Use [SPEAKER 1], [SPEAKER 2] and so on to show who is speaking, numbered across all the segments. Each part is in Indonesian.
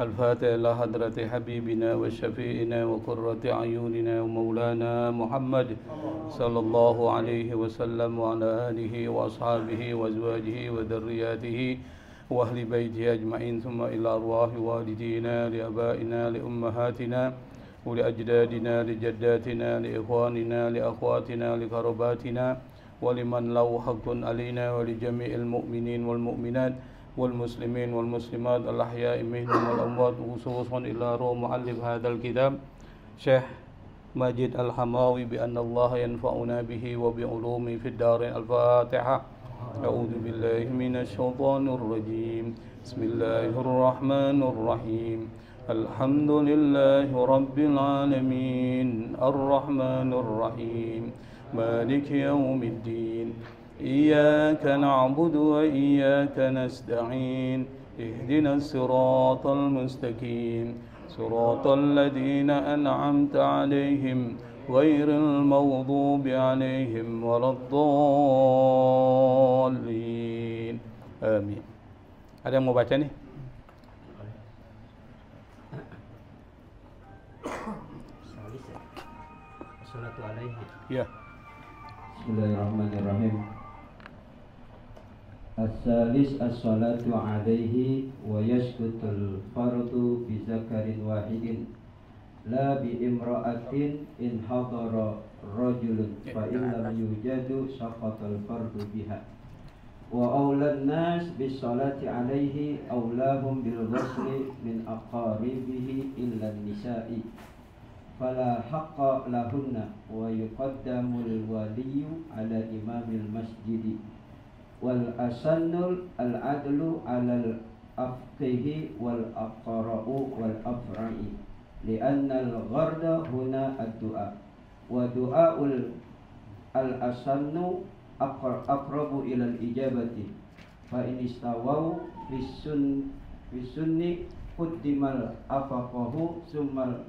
[SPEAKER 1] الفاتح إلى حضرة حبيبنا وشفيئنا وقرة أعيننا ومولانا محمد صلى الله عليه وسلم وعلى آله وأصحابه وأزواجه وذرياته وأهل بيته أجمعين ثم إلى أرواح والدينا لآبائنا لأمهاتنا ولأجدادنا لجداتنا لإخواننا لأخواتنا لقرباتنا ولمن له حق علينا ولجميع المؤمنين والمؤمنات والمسلمين والمسلمات الأحياء منهم والأموات خصوصا إلى روح مؤلف هذا الكتاب شيخ ماجد الحماوي بأن الله ينفعنا به وبعلومه في الدارين. الفاتحة. أعوذ بالله من الشيطان الرجيم. بسم الله الرحمن الرحيم. الحمد لله رب العالمين الرحمن الرحيم مالك يوم الدين إياك نعبد وإياك نستعين اهدنا الصراط المستقيم صراط الذين أنعمت عليهم غير المغضوب عليهم ولا الضالين آمين. Ada yang mau baca nih?
[SPEAKER 2] Assalatu alaihi.
[SPEAKER 1] Ya.
[SPEAKER 2] Bismillahirrahmanirrahim. As-salis as-salatu alaihi wa yaskutul fardu bi zakarin wahidin la bi imra'atin in hadara rajulun fa in lam yujadu saqatal fardu biha wa awlan nas bis salati alaihi awlahum bil ghusli min aqaribihi illa nisa'i fala haqqa lahunna wa yuqaddamul waliyu ala imamil masjidi wal asannul al adlu ala al afqihi wal aqra'u wal afra'i li'anna al gharda huna ad-du'a wa du'aul al asannu aqrabu ila al ijabati fa in istawau fi sunni quddimal afaqahu summal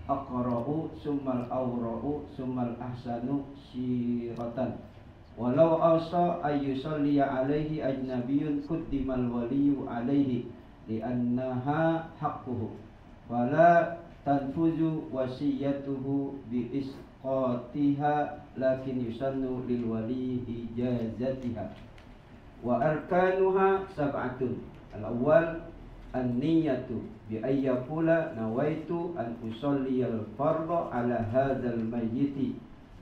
[SPEAKER 2] aqra'u summal awra'u summal ahsanu siratan walau asa ayyusalliya alaihi ajnabiyyun quddimal waliyyu alaihi li'annaha haqquhu wala tanfuzu wasiyatuhu bi isqatiha lakin yusannu lil wali ijazatiha wa arkanuha sab'atun al-awwal an-niyatu bi ayyakula nawaitu an usalliyal fardha ala hadzal mayyiti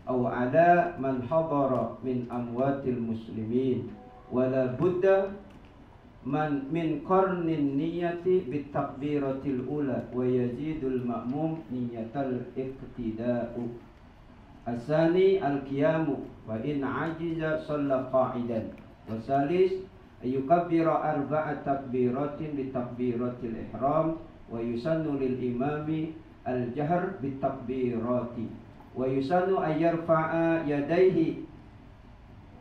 [SPEAKER 2] aw ala man hadara min amwatil muslimin wala budda man min qarnin niyati bit takbiratil ula wa yazidul ma'mum niyatal iqtida'u asani al-qiyamu wa in ajiza shalla qa'idan wa salis yukabbira arba'a takbiratin bi takbiratil ihram wa yusannu lil imami al jahr bi takbirati wa yusannu ay yarfa'a yadayhi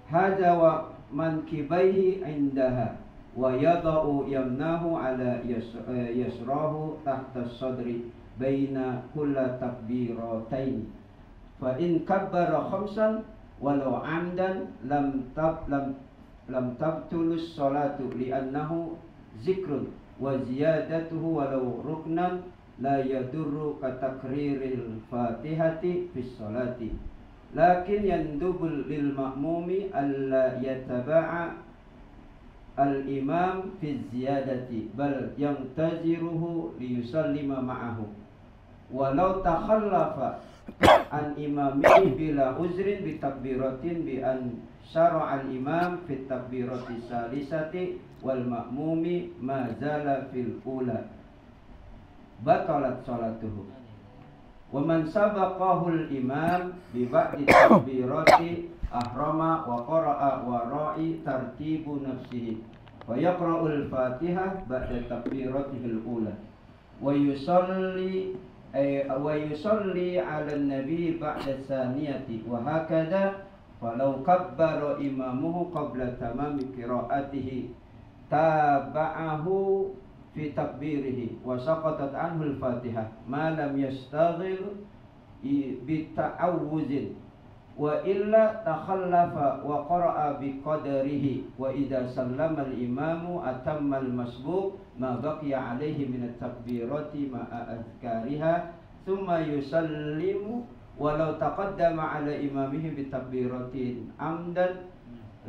[SPEAKER 2] hadha wa mankibaihi indaha wa yada'u yamnahu ala yasrahu tahta sadri baina kulla takbiratain fa in kabbara khamsan walau amdan lam tabtulus salatu li'annahu zikrun wa ziyadatuhu walau ruknan la yadurru katakriril fatihati fis salati lakin yandubul lil ma'mumi alla yataba'a al imam fi ziyadati bal yantaziruhu liyusallima ma'ahu walau takhallafa an imamihi bila uzrin bi takbiratin bi an syara' al-imam fit takbirati salisati wal ma'mumi ma zala fil ula batalat salatuhu wa man sabaqahu al-imam bi ba'di takbirati ahrama wa qara'a wa ra'i tartibu nafsihi wa yaqra'u al-fatihah ba'da takbiratihi al-ula wa yusalli 'ala an-nabi ba'da thaniyati wa hakadha falau kabbara imamuhu qabla tamami qira'atihi taba'ahu fi takbirihi wa saqatat anhu al-fatihah ma lam yastaghil bi ta'awuzin wa illa takhallafa wa qara'a biqadrihi wa idza sallama al-imamu atamma al-masbuq ma baqiya alayhi min at-takbirati ma'a azkariha thumma yusallimu walau taqaddama ala imamihi bitakbiratin amdan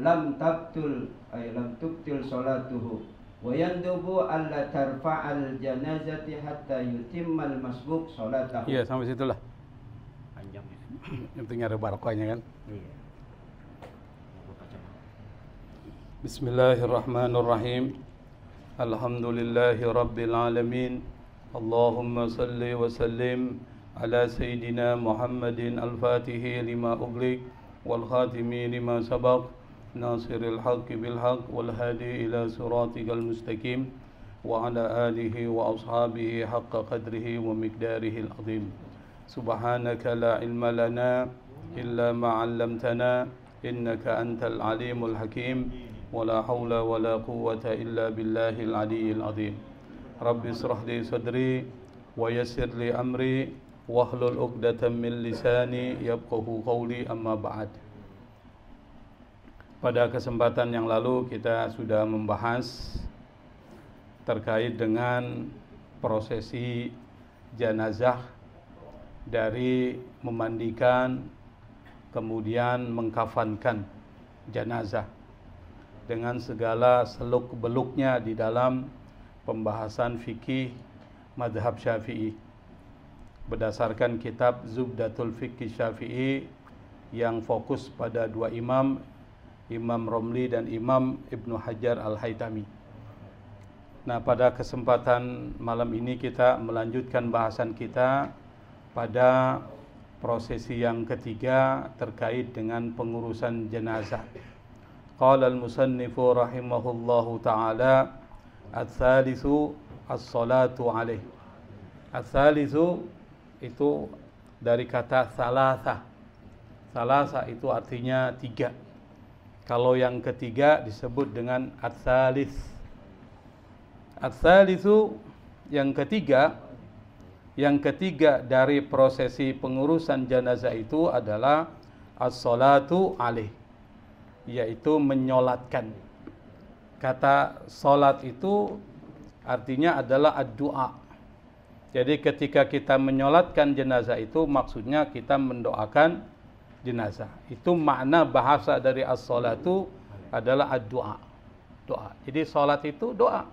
[SPEAKER 2] lam tabtul lam tubtil salatuhu wa yandubu alla tarfa'al janazati hatta yutimmal masbuq salatahu.
[SPEAKER 1] Iya, sampai situlah.
[SPEAKER 3] Panjang ya.
[SPEAKER 1] Yang penting ada barokahnya kan.
[SPEAKER 3] Iya.
[SPEAKER 1] Bismillahirrahmanirrahim. Alhamdulillahi rabbil alamin. Allahumma salli wa sallim ala sayyidina Muhammadin al-fatihi lima ughliq wal khatimi lima sabaq nasiril haqqi bil haqq wal hadi ila siratikal mustaqim wa ala alihi wa ashabihi haqqa qadrihi wa miqdarihi al-azim. Subhanaka la ilma lana illa ma 'allamtana innaka antal alimul hakim wa la hawla wa la quwwata illa billahil aliyyil azim. Rabbi israh li sadri wa yassir li amri wahlul 'uqdatam min lisani yafqahu qawli, amma ba'd. Pada kesempatan yang lalu kita sudah membahas terkait dengan prosesi jenazah dari memandikan kemudian mengkafankan jenazah dengan segala seluk-beluknya di dalam pembahasan fikih mazhab Syafi'i berdasarkan kitab Zubdatul Fiqh Syafi'i yang fokus pada dua imam, Imam Romli dan Imam Ibnu Hajar Al-Haytami. Nah, pada kesempatan malam ini kita melanjutkan bahasan kita pada prosesi yang ketiga terkait dengan pengurusan jenazah. Qala al-musannifu rahimahullahu ta'ala ats-tsalitsu as-salatu alaih. Ats-tsalitsu itu dari kata salasa. Salasa itu artinya tiga. Kalau yang ketiga disebut dengan ats-tsalits. Ats-tsalitsu yang ketiga dari prosesi pengurusan jenazah itu adalah as-salatu alaih, yaitu menyolatkan. Kata solat itu artinya adalah ad-du'a. Jadi ketika kita menyolatkan jenazah itu maksudnya kita mendoakan jenazah. Itu makna bahasa dari as-salatu adalah ad-du'a. Doa. Jadi salat itu doa.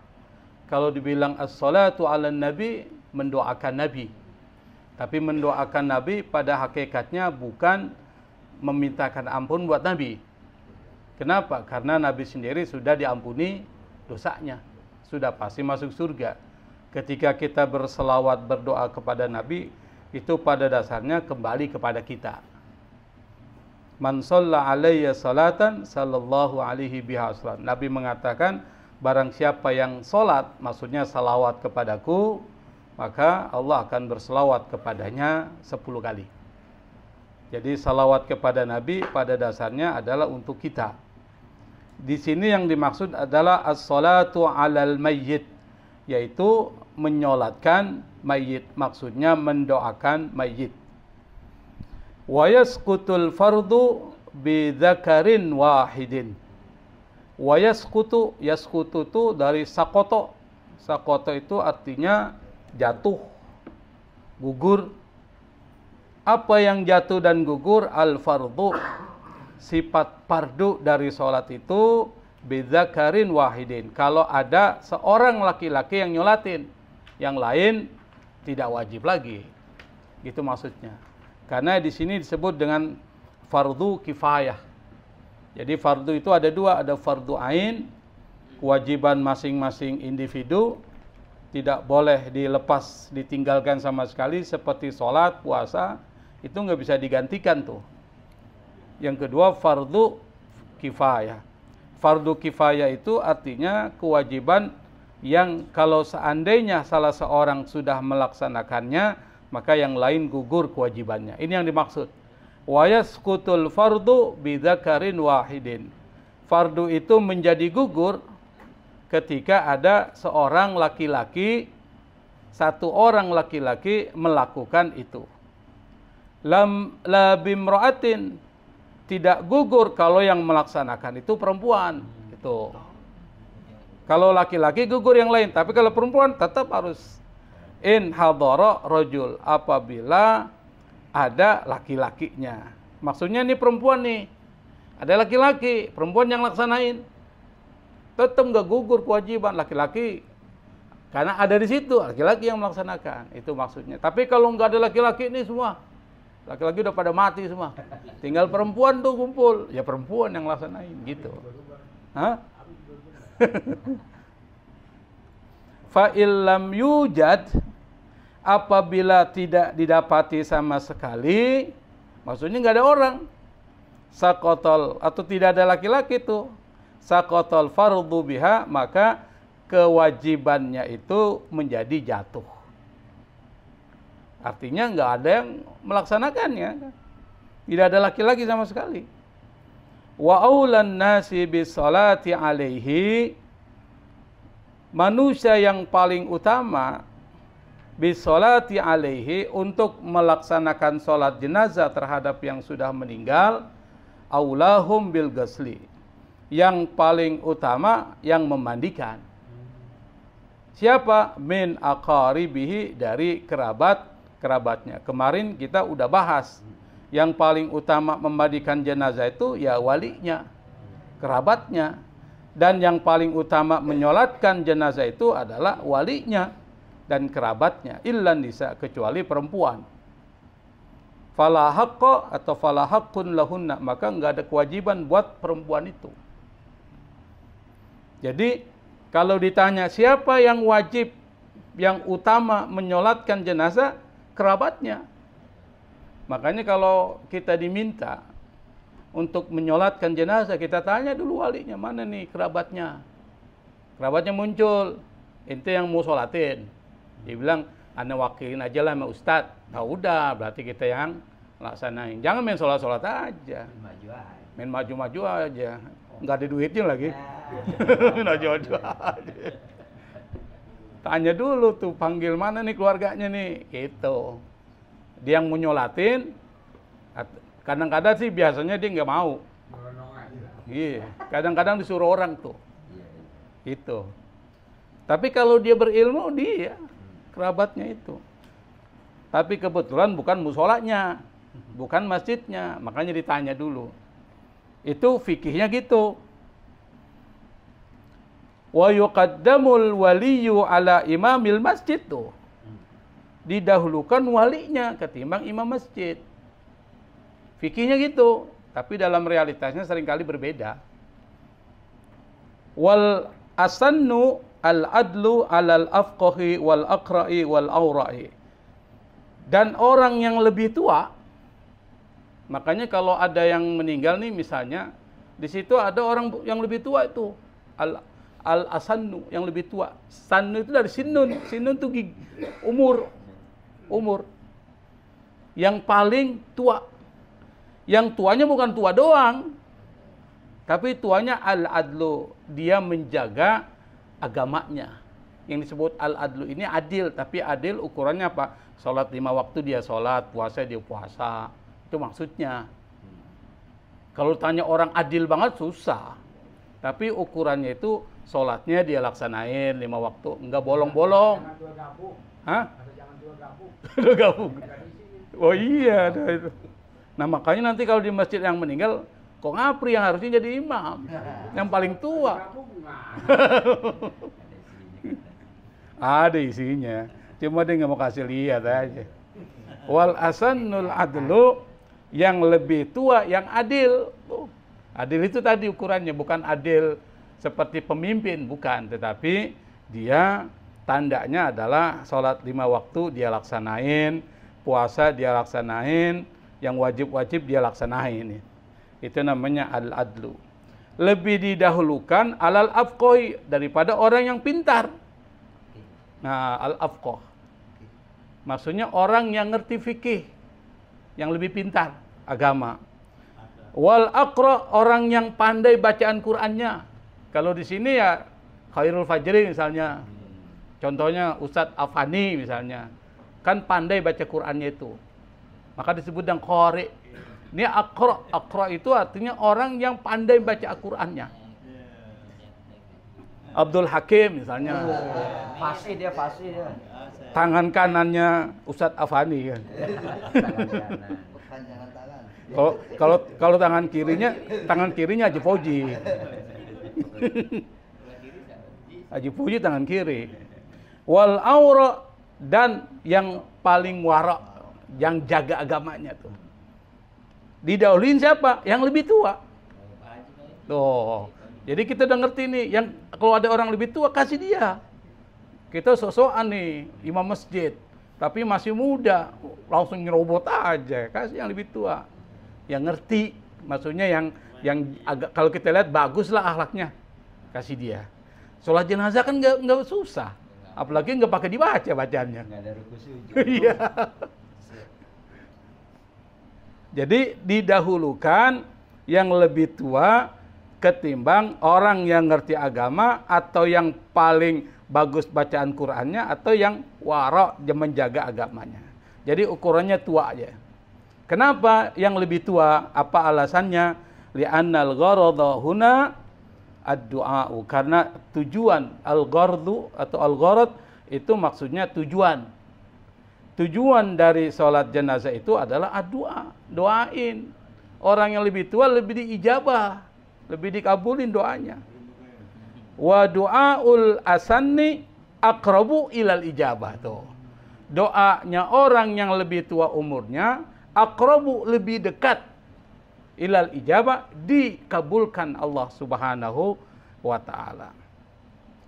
[SPEAKER 1] Kalau dibilang as-salatu ala nabi, mendoakan nabi. Tapi mendoakan nabi pada hakikatnya bukan memintakan ampun buat nabi. Kenapa? Karena nabi sendiri sudah diampuni dosanya. Sudah pasti masuk surga. Ketika kita berselawat berdoa kepada nabi, itu pada dasarnya kembali kepada kita. Man shalla alayya salatan sallallahu alaihi biha salat. Nabi mengatakan barang siapa yang salat, maksudnya salawat kepadaku, maka Allah akan berselawat kepadanya 10 kali. Jadi salawat kepada Nabi pada dasarnya adalah untuk kita. Di sini yang dimaksud adalah as-salatu 'alal mayyit, yaitu menyolatkan mayit, maksudnya mendoakan mayit. Wa yasqutul fardu bi dzakarin wahidin. Wa yasqutu, yasqutu itu dari sakoto. Sakoto itu artinya jatuh, gugur. Apa yang jatuh dan gugur? Al-fardu. Sifat fardu dari sholat itu bi dzakarin wahidin. Kalau ada seorang laki-laki yang nyolatin, yang lain tidak wajib lagi. Gitu maksudnya. Karena di sini disebut dengan fardu kifayah. Jadi fardu itu ada dua, ada fardu ain, kewajiban masing-masing individu, tidak boleh dilepas, ditinggalkan sama sekali, seperti sholat, puasa, itu nggak bisa digantikan tuh. Yang kedua fardu kifayah. Fardu kifayah itu artinya kewajiban yang kalau seandainya salah seorang sudah melaksanakannya, maka yang lain gugur kewajibannya. Ini yang dimaksud. Wa yasqutul fardu bi dzakarin wahidin. Fardu itu menjadi gugur ketika ada seorang laki-laki, satu orang laki-laki melakukan itu. La bimra'atin, tidak gugur kalau yang melaksanakan itu perempuan. Itu. Kalau laki-laki gugur yang lain, tapi kalau perempuan tetap harus in hadara rajul, apabila ada laki-lakinya. Maksudnya ini perempuan nih, ada laki-laki, perempuan yang laksanain, tetap nggak gugur kewajiban laki-laki, karena ada di situ laki-laki yang melaksanakan. Itu maksudnya. Tapi kalau nggak ada laki-laki ini semua, laki-laki udah pada mati semua, tinggal perempuan tuh kumpul, ya perempuan yang laksanain gitu. Hah? Fa illam yujad, apabila tidak didapati sama sekali, maksudnya nggak ada orang, sakotol, atau tidak ada laki-laki itu, sakotol fardu biha, maka kewajibannya itu menjadi jatuh. Artinya nggak ada yang melaksanakannya, tidak ada laki-laki sama sekali. Wa aulan nasi bisolati alaihi, manusia yang paling utama bisolati alaihi, untuk melaksanakan sholat jenazah terhadap yang sudah meninggal, aulahum bil ghusli, yang paling utama yang memandikan. Siapa? Min aqaribihi, dari kerabatnya. Kemarin kita udah bahas, yang paling utama memandikan jenazah itu ya walinya, kerabatnya. Dan yang paling utama menyolatkan jenazah itu adalah walinya dan kerabatnya, illan nisa, kecuali perempuan. Fala haqqa atau fala haqqun lahunna, maka enggak ada kewajiban buat perempuan itu. Jadi kalau ditanya siapa yang wajib, yang utama menyolatkan jenazah, kerabatnya. Makanya kalau kita diminta untuk menyolatkan jenazah, kita tanya dulu walinya, mana nih kerabatnya. Kerabatnya muncul, ente yang mau sholatin. Dia bilang, anda wakilin aja lah sama ustadz. Nah udah, berarti kita yang laksanain. Jangan main sholat-sholat aja. Main maju-maju aja. Nggak ada duitnya lagi. Maju-maju aja. Tanya dulu tuh, panggil mana nih keluarganya nih. Gitu. Dia yang mau nyolatin. Kadang-kadang sih biasanya dia nggak mau. Iya. Kadang-kadang disuruh orang tuh. Gitu. Tapi kalau dia berilmu, dia kerabatnya itu. Tapi kebetulan bukan musolanya, bukan masjidnya, makanya ditanya dulu. Itu fikihnya gitu. Wa yuqaddamul waliyu ala imamil masjid tuh. Didahulukan walinya ketimbang imam masjid. Fikihnya gitu, tapi dalam realitasnya seringkali berbeda. Wal asannu al-adlu alal afqahi wal aqra'i wal awra'i. Dan orang yang lebih tua, makanya kalau ada yang meninggal nih misalnya, di situ ada orang yang lebih tua itu, al-asannu, yang lebih tua. Sannu itu dari sinun, sinun itu umur. Yang paling tua. Yang tuanya bukan tua doang, tapi tuanya al-adlu, dia menjaga agamanya. Yang disebut al-adlu ini adil, tapi adil ukurannya apa? Sholat 5 waktu dia sholat, puasa dia puasa. Itu maksudnya. Kalau tanya orang adil banget susah. Tapi ukurannya itu sholatnya dia laksanain 5 waktu, enggak bolong-bolong. Hah? Jangan dua gabung. Oh iya, ada itu. Nah makanya nanti kalau di masjid yang meninggal, kok ngapri yang harusnya jadi imam, yang paling tua. Ada isinya, cuma dia nggak mau kasih lihat aja. Wal asannul adlu, yang lebih tua, yang adil. Adil itu tadi ukurannya, bukan adil seperti pemimpin, bukan, tetapi dia tandanya adalah sholat 5 waktu dia laksanain, puasa dia laksanain, yang wajib-wajib dia laksanain. Itu namanya al-adlu. Lebih didahulukan alal afqohi, daripada orang yang pintar. Nah, al-afqoh maksudnya orang yang ngerti fikih, yang lebih pintar agama. Wal aqra, orang yang pandai bacaan Qur'annya. Kalau di sini ya Khairul Fajri misalnya. Contohnya Ustadz Afani misalnya. Kan pandai baca Qur'annya itu. Maka disebut yang qari. Ini aqra. Aqra itu artinya orang yang pandai baca Al-Qur'annya. Abdul Hakim misalnya.
[SPEAKER 2] Fasih dia.
[SPEAKER 1] Tangan kanannya Ustadz Afani kan. Kalau tangan kirinya Haji Fauji. Haji Fauji tangan kiri. Wal aura, dan yang paling wara, yang jaga agamanya tuh. Didahuluin siapa? Yang lebih tua. Tuh. Jadi kita udah ngerti nih, yang kalau ada orang lebih tua kasih dia. Kita sosokan nih imam masjid, tapi masih muda, langsung nyerobot aja, kasih yang lebih tua. Yang ngerti, maksudnya yang agak, kalau kita lihat baguslah akhlaknya, kasih dia. Sholat jenazah kan nggak susah, apalagi nggak pakai dibaca bacanya.
[SPEAKER 2] Nggak ada ruku sujud.
[SPEAKER 1] Iya. Jadi didahulukan yang lebih tua ketimbang orang yang ngerti agama atau yang paling bagus bacaan Qur'annya atau yang wara menjaga agamanya. Jadi ukurannya tua aja. Kenapa yang lebih tua? Apa alasannya? Li'annal gharadha huna ad-du'a. Karena tujuan al-ghardu atau al-gharad itu maksudnya tujuan. Tujuan dari sholat jenazah itu adalah ad-du'a. Doain. Orang yang lebih tua lebih diijabah, lebih dikabulin doanya. Wa du'aul asanni aqrabu ilal ijabah tuh. Doanya orang yang lebih tua umurnya aqrabu, lebih dekat ilal ijabah, dikabulkan Allah Subhanahu wa taala.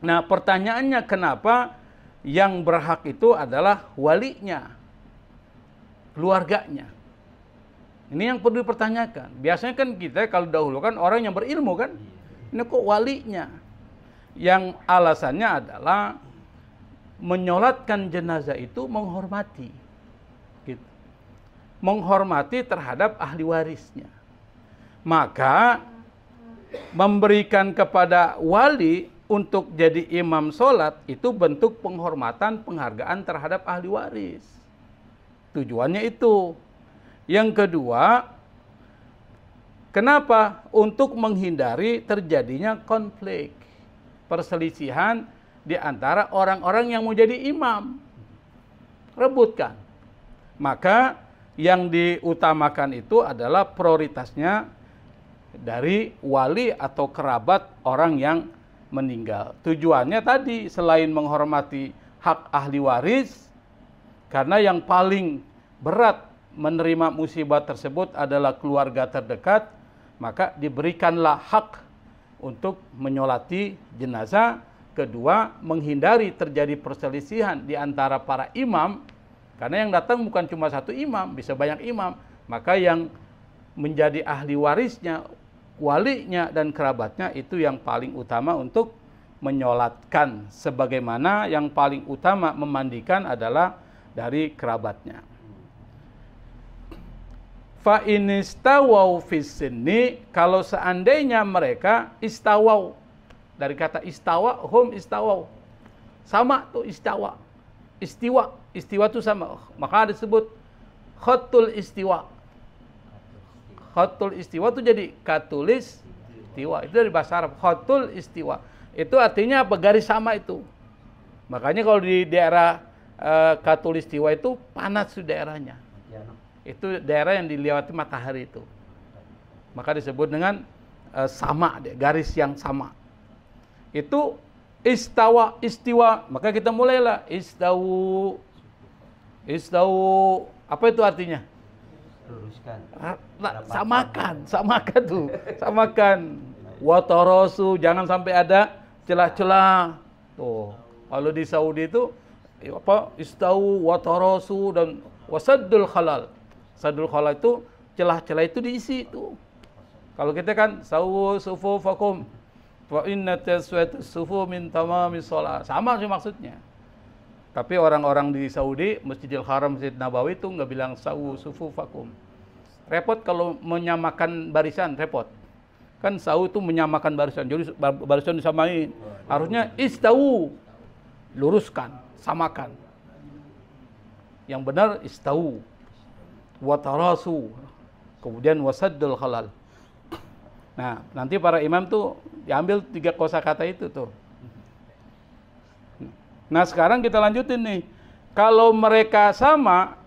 [SPEAKER 1] Nah, pertanyaannya kenapa yang berhak itu adalah walinya, keluarganya. Ini yang perlu dipertanyakan. Biasanya kan kita kalau dahulu kan orang yang berilmu kan. Ini kok walinya? Yang alasannya adalah menyolatkan jenazah itu menghormati, gitu. Menghormati terhadap ahli warisnya. Maka memberikan kepada wali untuk jadi imam sholat itu bentuk penghormatan, penghargaan terhadap ahli waris. Tujuannya itu. Yang kedua, kenapa? Untuk menghindari terjadinya konflik, perselisihan di antara orang-orang yang mau jadi imam. Rebutkan. Maka yang diutamakan itu adalah prioritasnya dari wali atau kerabat orang yang meninggal. Tujuannya tadi selain menghormati hak ahli waris, karena yang paling berat menerima musibah tersebut adalah keluarga terdekat, maka diberikanlah hak untuk menyolati jenazah. Kedua, menghindari terjadi perselisihan di antara para imam, karena yang datang bukan cuma satu imam, bisa banyak imam. Maka yang menjadi ahli warisnya, walinya dan kerabatnya itu yang paling utama untuk menyolatkan, sebagaimana yang paling utama memandikan adalah dari kerabatnya. Fa inistawau fis sinni, kalau seandainya mereka istawau, dari kata istawa, hum istawau, sama tuh istawa, istiwa, istiwa itu sama, maka disebut khatul istiwa. Khatul istiwa itu jadi katulis istiwa, itu dari bahasa Arab. Khatul istiwa itu artinya apa? Garis sama itu. Makanya kalau di daerah katulis istiwa itu panas di daerahnya. Itu daerah yang dilewati matahari itu. Maka disebut dengan sama, garis yang sama. Itu istawa, istiwa. Maka kita mulailah istawu. Istawu, apa itu artinya?
[SPEAKER 2] Luruskan.
[SPEAKER 1] Samakan tuh. Samakan. Watorosu, jangan sampai ada celah-celah. Tuh. Kalau di Saudi itu apa? Istawu, watorosu, dan wasaddul khalal. Sadul khalal itu celah-celah itu diisi itu. Kalau kita kan sawu sufufakum wa inna taswiyat sufu min tamamis shalah. Sama sih maksudnya. Tapi orang-orang di Saudi, Masjidil Haram, Masjid Nabawi itu nggak bilang sawu sufufakum. Repot kalau menyamakan barisan, repot. Kan sawu itu menyamakan barisan. Jadi barisan disamain. Harusnya istawu, luruskan, samakan. Yang benar istawu. Watarasu, Kemudian wasaddul khalal. Nah, nanti para imam tuh diambil 3 kosakata itu tuh. Nah, sekarang kita lanjutin nih. Kalau mereka sama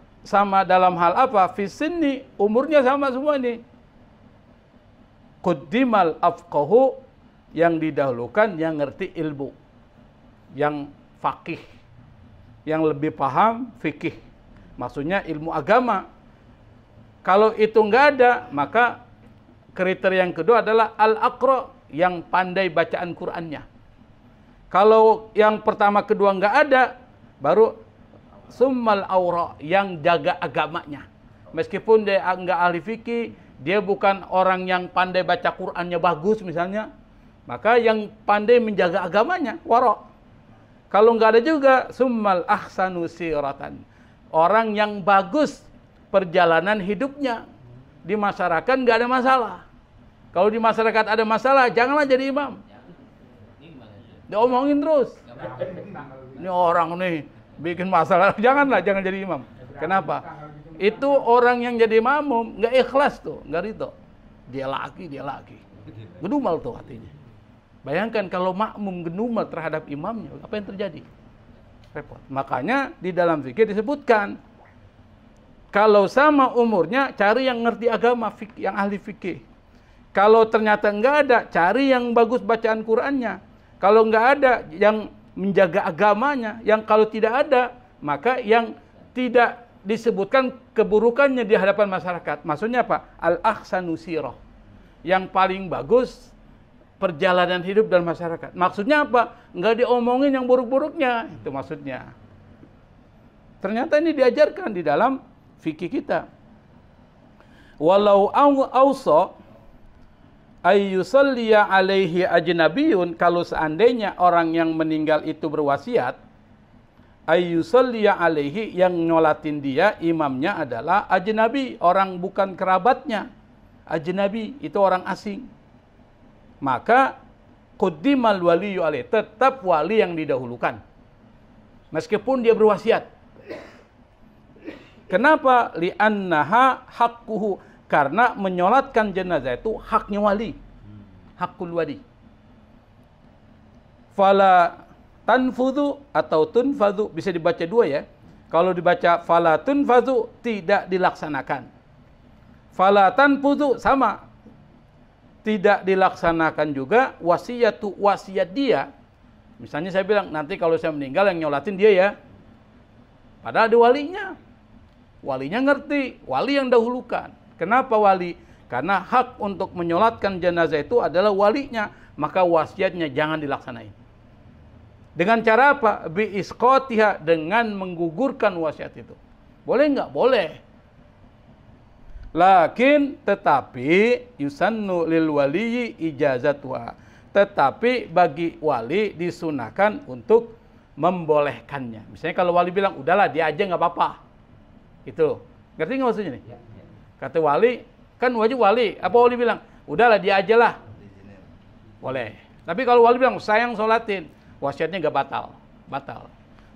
[SPEAKER 1] dalam hal apa? Fisinni, umurnya sama semua nih. Quddimal afqahu, yang didahulukan yang ngerti ilmu, yang faqih, yang lebih paham fikih. Maksudnya ilmu agama. Kalau itu enggak ada, maka kriteria yang kedua adalah al-aqra, yang pandai bacaan Qur'annya. Kalau yang pertama kedua enggak ada, baru summal aura, yang jaga agamanya. Meskipun dia enggak ahli fikih, dia bukan orang yang pandai baca Qur'annya bagus misalnya, maka yang pandai menjaga agamanya, wara. Kalau enggak ada juga, summal ahsanu siratan, orang yang bagus perjalanan hidupnya. Di masyarakat nggak ada masalah. Kalau di masyarakat ada masalah, janganlah jadi imam. Diomongin terus. Ini orang nih bikin masalah, jangan jadi imam. Kenapa? Itu orang yang jadi makmum nggak ikhlas tuh, nggak ridho. Dia lagi. Genumal tuh hatinya. Bayangkan kalau makmum genumal terhadap imamnya, apa yang terjadi? Repot. Makanya di dalam fikih disebutkan, kalau sama umurnya, cari yang ngerti agama, yang ahli fikih. Kalau ternyata enggak ada, cari yang bagus bacaan Qur'annya. Kalau enggak ada, yang menjaga agamanya. Yang kalau tidak ada, maka yang tidak disebutkan keburukannya di hadapan masyarakat. Maksudnya apa? Al-ahsanu sirah, yang paling bagus perjalanan hidup dalam masyarakat. Maksudnya apa? Enggak diomongin yang buruk-buruknya. Itu maksudnya. Ternyata ini diajarkan di dalam fikih kita. Walau ausa ayyusalliya alaihi ajnabiyun, kalau seandainya orang yang meninggal itu berwasiat, ayyusalliya alaihi, yang nyolatin dia imamnya adalah ajnabi, orang bukan kerabatnya. Ajnabi itu orang asing. Maka quddimal waliyyu alaihi, tetap wali yang didahulukan meskipun dia berwasiat. Kenapa? Li'annaha haqquhu, karena menyolatkan jenazah itu haknya wali. Hakul wali. Fala tanfudhu atau tunfadhu, bisa dibaca dua ya. Kalau dibaca fala tunfadhu, tidak dilaksanakan. Fala tanfudhu sama, tidak dilaksanakan juga. Wasiat dia. Misalnya saya bilang, nanti kalau saya meninggal yang nyolatin dia ya. Padahal ada walinya. Walinya ngerti, wali yang dahulukan. Kenapa wali? Karena hak untuk menyolatkan jenazah itu adalah walinya, maka wasiatnya jangan dilaksanain. Dengan cara apa? Bi isqatiha, dengan menggugurkan wasiat itu. Boleh enggak? Boleh. Lakin tetapi yusannu lil waliyyi ijazatuha. Tetapi bagi wali disunahkan untuk membolehkannya. Misalnya kalau wali bilang, udahlah dia aja nggak apa-apa. Itu, ngerti nggak maksudnya nih? Ya. Kata wali, kan wajib wali. Apa wali bilang? Udahlah dia aja lah. Boleh. Tapi kalau wali bilang, sayang sholatin, wasiatnya nggak batal.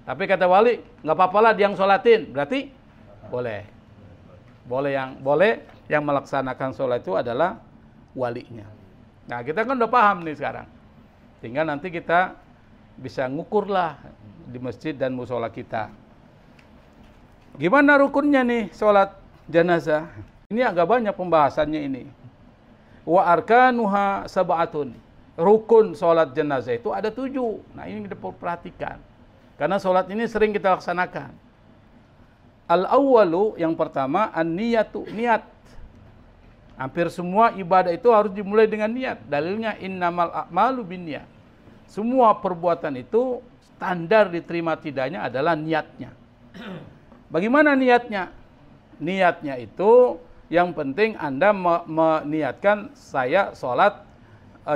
[SPEAKER 1] Tapi kata wali, nggak apa-apa lah dia yang sholatin, berarti boleh. Boleh yang melaksanakan sholat itu adalah walinya. Nah, kita kan udah paham nih sekarang. Tinggal nanti kita bisa ngukurlah di masjid dan musola kita. Gimana rukunnya nih sholat jenazah? Ini agak banyak pembahasannya ini. Wa arkanuha sab'atun. Rukun sholat jenazah itu ada 7. Nah, ini kita perhatikan. Karena sholat ini sering kita laksanakan. Al-awwalu, yang pertama, an-niyatu, niat. Hampir semua ibadah itu harus dimulai dengan niat. Dalilnya innamal a'malu binniyat. Semua perbuatan itu standar diterima tidaknya adalah niatnya. Bagaimana niatnya? Niatnya itu yang penting Anda meniatkan saya sholat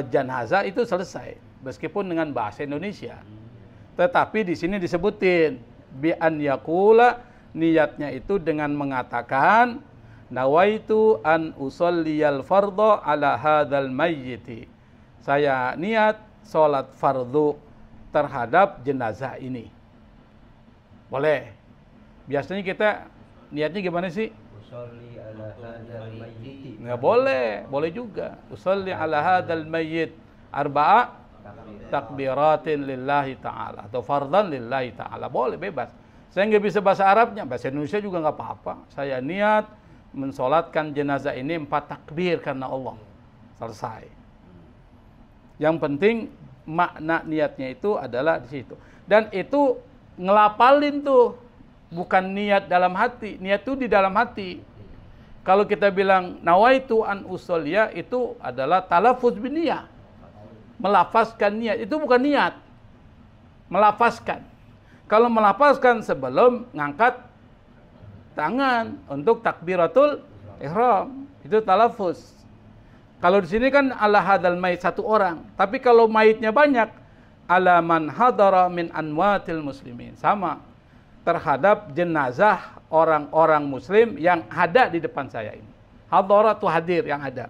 [SPEAKER 1] jenazah itu selesai, meskipun dengan bahasa Indonesia. Tetapi di sini disebutin bi an yaqula, niatnya itu dengan mengatakan nawaitu an usalliyal fardhu ala hadzal mayyiti. Saya niat sholat fardu terhadap jenazah ini. Boleh. Biasanya kita niatnya gimana sih?
[SPEAKER 2] usolli ala hadzal mayyit.
[SPEAKER 1] Nggak boleh, boleh juga. Usolli ala hadzal mayyit arba'a takbiratin lillahi ta'ala atau fardhan lillahi ta'ala. Boleh, bebas. Saya nggak bisa bahasa Arabnya, bahasa Indonesia juga nggak apa-apa. Saya niat mensolatkan jenazah ini 4 takbir karena Allah. Selesai. Yang penting makna niatnya itu adalah di situ. Dan itu ngelapalin tuh, bukan niat dalam hati. Niat itu di dalam hati. Kalau kita bilang nawaitu an usolya, itu adalah talaffuz biniyah. Melafazkan niat, itu bukan niat. Melafazkan. Kalau melafazkan sebelum ngangkat tangan untuk takbiratul ihram, itu talaffuz. Kalau di sini kan ala hadzal mayit 1 orang, tapi kalau mayitnya banyak, ala man hadara min anwatil muslimin, sama terhadap jenazah orang-orang muslim yang ada di depan saya ini. Hadara itu hadir, yang ada.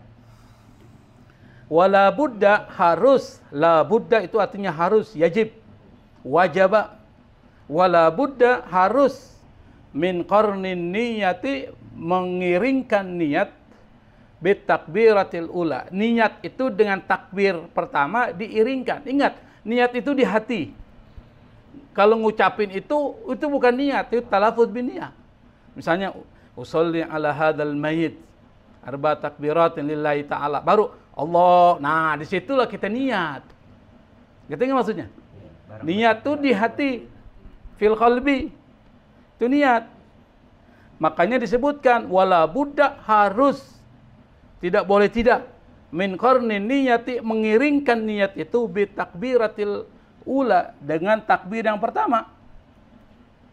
[SPEAKER 1] Wala budda, harus. La budda itu artinya harus, yajib, wajaba. Wala budda, harus. Min qarnin niyati, mengiringkan niat. Bit takbiratil ula. Niat itu dengan takbir pertama diiringkan. Ingat, niat itu di hati. Kalau ngucapin itu bukan niat, itu talaffuz biniyah. Misalnya, usolli ala hadzal mayyit 4 takbiratin lillahi ta'ala. Baru Allah. Nah, disitulah kita niat. Gitu nggak maksudnya? Niat itu di hati. Fil qalbi. Itu niat. Makanya disebutkan wala budda, harus. Tidak boleh tidak. Min qarnin niyati, mengiringkan niat itu bi takbiratil ula, dengan takbir yang pertama.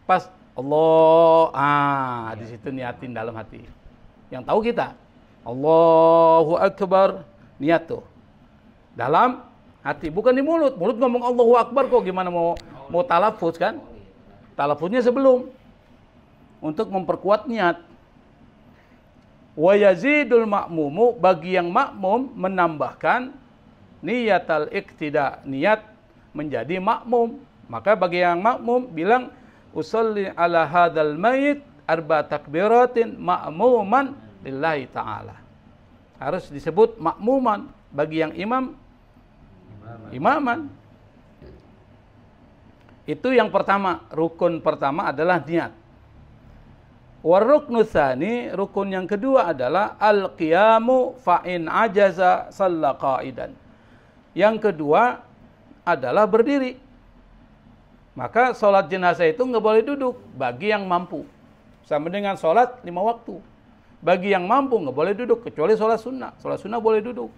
[SPEAKER 1] Pas Allah, di situ niatin dalam hati. Yang tahu kita. Allahu Akbar, niat tuh. Dalam hati, bukan di mulut. Mulut ngomong Allahu Akbar kok gimana mau talaffuz kan? Talaffuznya sebelum. Untuk memperkuat niat. Wa yazidul ma'mumu, bagi yang makmum menambahkan niyatal iktida, niat menjadi makmum. Maka bagi yang makmum bilang usolli ala hadzal mayyit 4 takbiratin ma'muman lillahi ta'ala. Harus disebut makmuman. Bagi yang imam, imaman. Itu yang pertama, rukun pertama adalah niat. Waruknu tsani, rukun yang kedua adalah al-qiyamu fa in ajaza shalla qa'idan. Yang kedua adalah berdiri. Maka sholat jenazah itu nggak boleh duduk bagi yang mampu. Sama dengan sholat 5 waktu. Bagi yang mampu nggak boleh duduk, kecuali sholat sunnah. Sholat sunnah boleh duduk.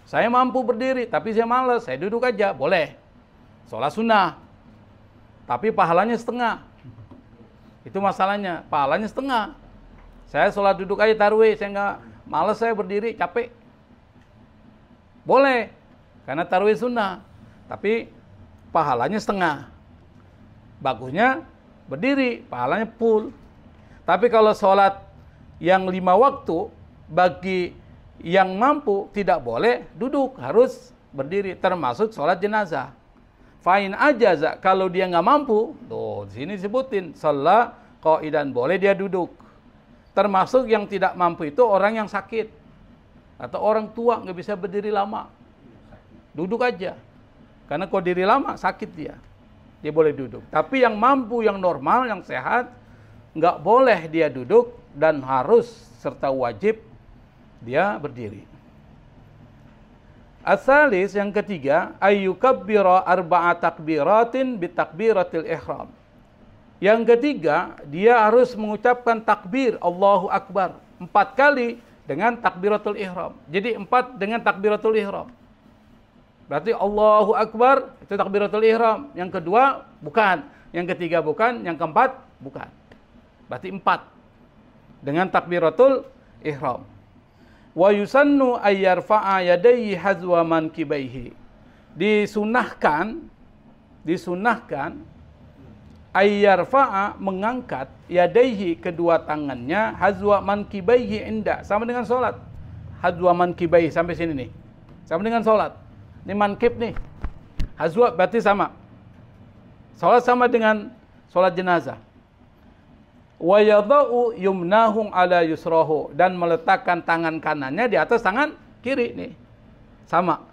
[SPEAKER 1] Saya mampu berdiri, tapi saya malas, saya duduk aja, boleh. Sholat sunnah. Tapi pahalanya setengah. Itu masalahnya, pahalanya setengah. Saya sholat duduk aja tarawih, saya nggak malas, saya berdiri, capek. Boleh, karena tarawih sunnah. Tapi pahalanya setengah. Bagusnya berdiri, pahalanya full. Tapi kalau sholat yang 5 waktu, bagi yang mampu tidak boleh duduk, harus berdiri, termasuk sholat jenazah. Fa'in ajaza, kalau dia nggak mampu, tuh di sini disebutin shalla qa'idan, boleh dia duduk. Termasuk yang tidak mampu itu orang yang sakit atau orang tua nggak bisa berdiri lama, duduk aja. Karena kalau diri lama sakit dia boleh duduk. Tapi yang mampu, yang normal, yang sehat, nggak boleh dia duduk dan harus serta wajib dia berdiri. Asalis, yang ketiga, ayyukabbira 4 takbiratin bitakbiratil ihram. Yang ketiga, dia harus mengucapkan takbir Allahu Akbar 4 kali dengan takbiratul ihram. Jadi 4 dengan takbiratul ihram. Berarti Allahu Akbar itu takbiratul ihram. Yang kedua bukan, yang ketiga bukan, yang keempat bukan. Berarti 4 dengan takbiratul ihram. Wa yusannu ayyarfa'a yadayhi hazwa mankibaihi. Disunahkan ayyarfa'a, mengangkat yadayhi, kedua tangannya, hazwa mankibaihi inda, sama dengan salat. Hazwa mankibaihi sampai sini nih. Sama dengan salat. Ini mankib nih. Hazwa berarti sama. Salat sama dengan salat jenazah. wa yadau yumnahum ala yusrahu, dan meletakkan tangan kanannya di atas tangan kiri nih. Sama.